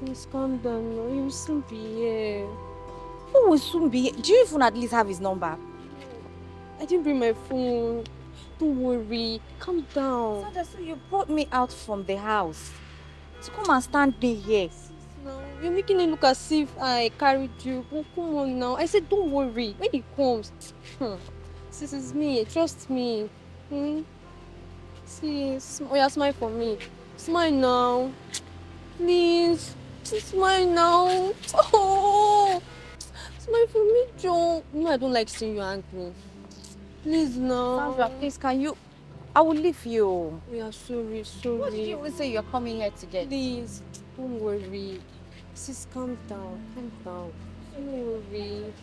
Please calm down now. You'll soon be here.
Who will soon be? Do you even at least have his number?
I didn't bring my phone. Don't worry. Calm down.
Sandra, so you brought me out from the house to come and stand me here.
Now, you're making it look as if I carried you. Oh, come on now. I said don't worry. When he comes, this is me. Trust me. See, oh yeah, smile for me. Smile now. Please. Just smile now. Oh, smile for me, Joe. No, I don't like seeing you angry. Please now.
Sandra, please, can you? I will leave you.
Oh, yeah, sorry.
What did you even say you're coming here to get?
Please, don't worry. Sis, calm down. Calm down. Don't worry.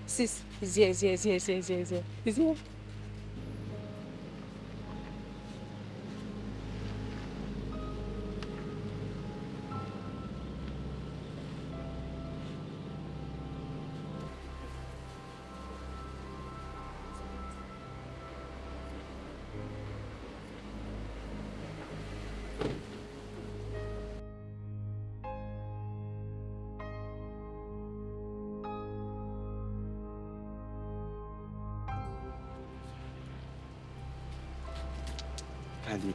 Sis, he's here. He's here.
Candy,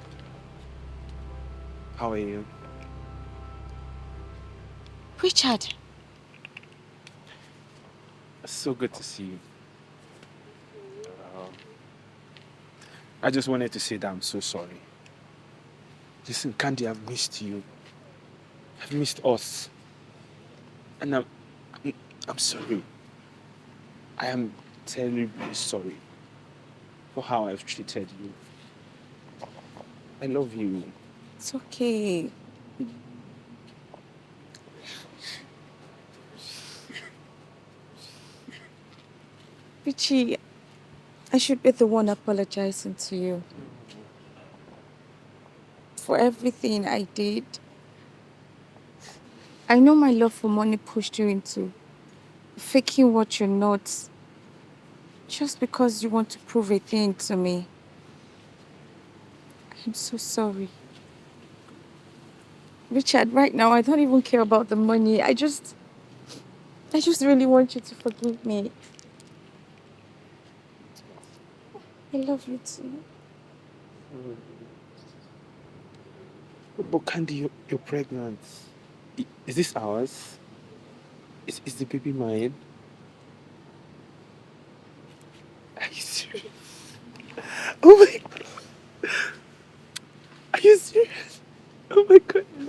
how are you?
Richard.
So good to see you. I just wanted to say that I'm so sorry. Listen, Candy, I've missed you. I've missed us. And I'm sorry. I am terribly sorry for how I've treated you. I love you.
It's okay. Richie, I should be the one apologizing to you for everything I did. I know my love for money pushed you into faking what you're not just because you want to prove a thing to me. I'm so sorry. Richard, right now, I don't even care about the money. I just really want you to forgive me. I love you too.
But Candy, you're pregnant. Is this ours? Is the baby mine? Are you serious? Oh my God. Are you serious? Oh my God, I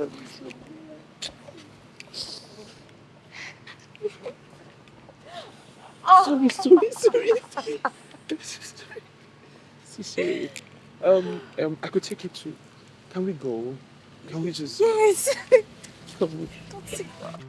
love you so much. Sorry. So sorry. I could take you to. Can we go? Can we just?
Yes.
Come.
Don't say that.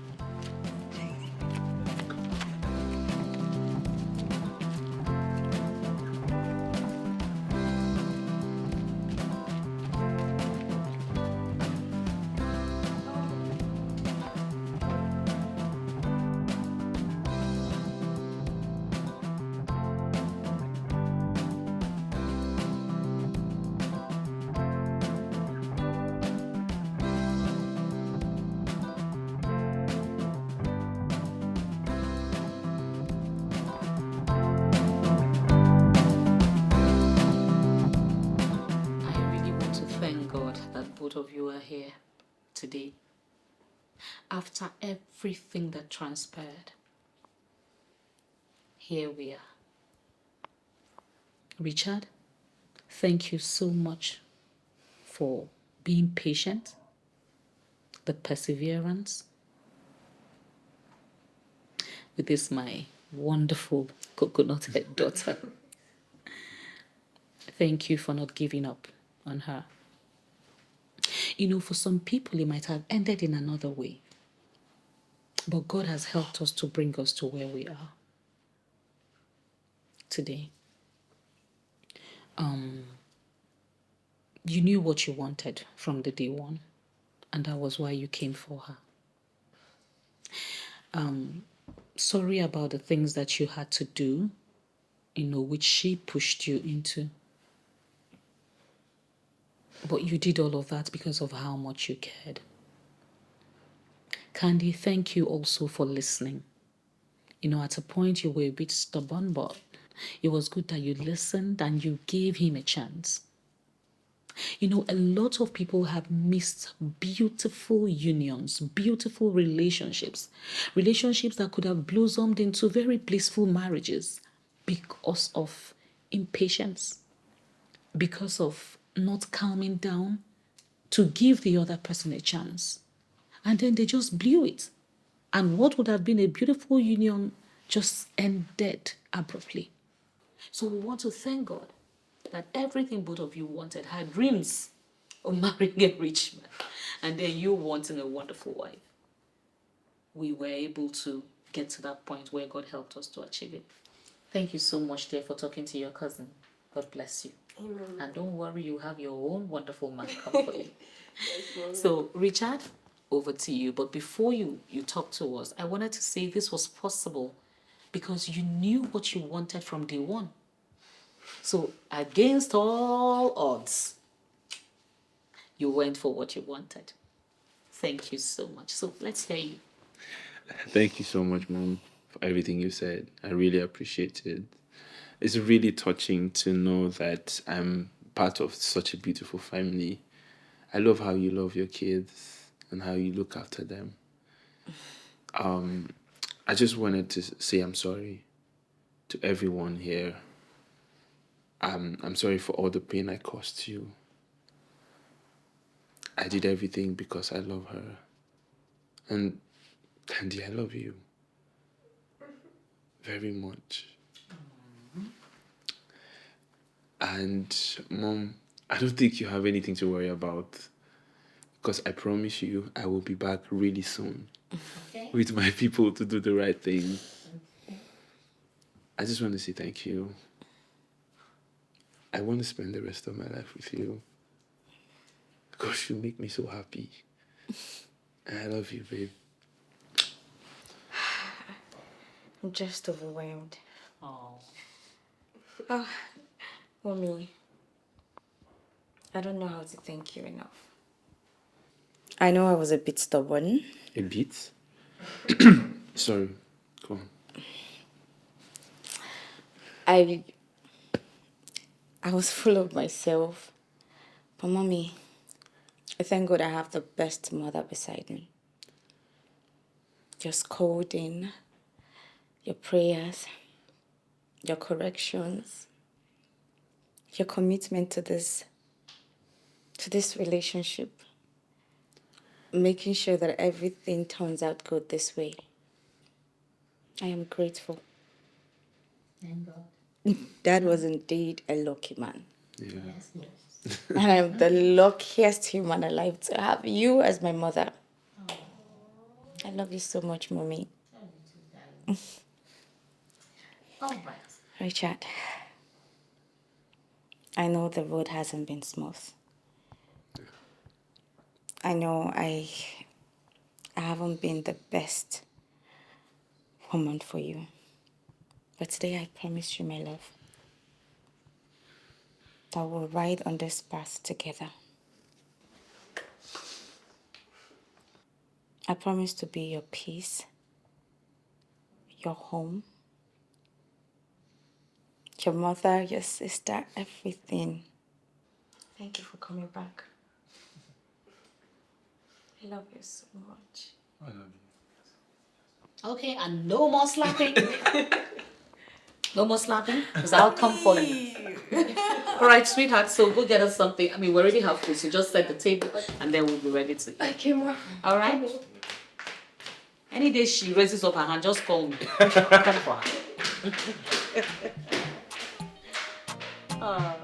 Both of you are here today after everything that transpired. Here we are. Richard, thank you so much for being patient, the perseverance with this my wonderful coconut head daughter. Thank you for not giving up on her. You know, for some people, it might have ended in another way. But God has helped us to bring us to where we are today. You knew what you wanted from the day one, and that was why you came for her. Sorry about the things that you had to do, you know, which she pushed you into. But you did all of that because of how much you cared. Candy, thank you also for listening. You know, at a point you were a bit stubborn, but it was good that you listened and you gave him a chance. You know, a lot of people have missed beautiful unions, beautiful relationships, relationships that could have blossomed into very blissful marriages because of impatience, because of not calming down to give the other person a chance. And then they just blew it. And what would have been a beautiful union just ended abruptly. So we want to thank God that everything both of you wanted, had dreams of marrying a rich man, and then you wanting a wonderful wife. We were able to get to that point where God helped us to achieve it. Thank you so much, dear, for talking to your cousin. God bless you.
Amen.
And don't worry, you have your own wonderful man come for you. So, Richard, over to you. But before you talk to us, I wanted to say this was possible because you knew what you wanted from day one. So, against all odds, you went for what you wanted. Thank you so much. So, let's hear you.
Thank you so much, Mom, for everything you said. I really appreciate it. It's really touching to know that I'm part of such a beautiful family. I love how you love your kids and how you look after them. I just wanted to say I'm sorry to everyone here. I'm sorry for all the pain I caused you. I did everything because I love her. And Candy, I love you very much. And Mom, I don't think you have anything to worry about because I promise you I will be back really soon with my people to do the right thing. I just want to say thank you. I want to spend the rest of my life with you because you make me so happy. And I love you, babe.
I'm just overwhelmed.
Oh.
Oh, Mommy, I don't know how to thank you enough. I know I was a bit stubborn.
A bit? Sorry, go on.
I was full of myself. But Mommy, I thank God I have the best mother beside me. Your scolding, your prayers, your corrections, your commitment to this relationship, making sure that everything turns out good this way. I am grateful.
Thank God.
Dad was indeed a lucky man.
Yeah.
Yes.
And I'm the luckiest human alive to have you as my mother. I love you so much, Mommy.
All right.
Richard, I know the road hasn't been smooth. I know I haven't been the best woman for you. But today I promise you, my love, that we'll ride on this path together. I promise to be your peace, your home, your mother, your sister, everything. Thank you for coming back. I love you so much.
I love you.
Okay, and no more slapping. No more slapping, because I'll come for you. All right, sweetheart, so go get us something. I mean, we already have food, so just set the table, and then we'll be ready to eat.
Okay, Mom.
All right? Any day she raises up her hand, just call me. Come for her.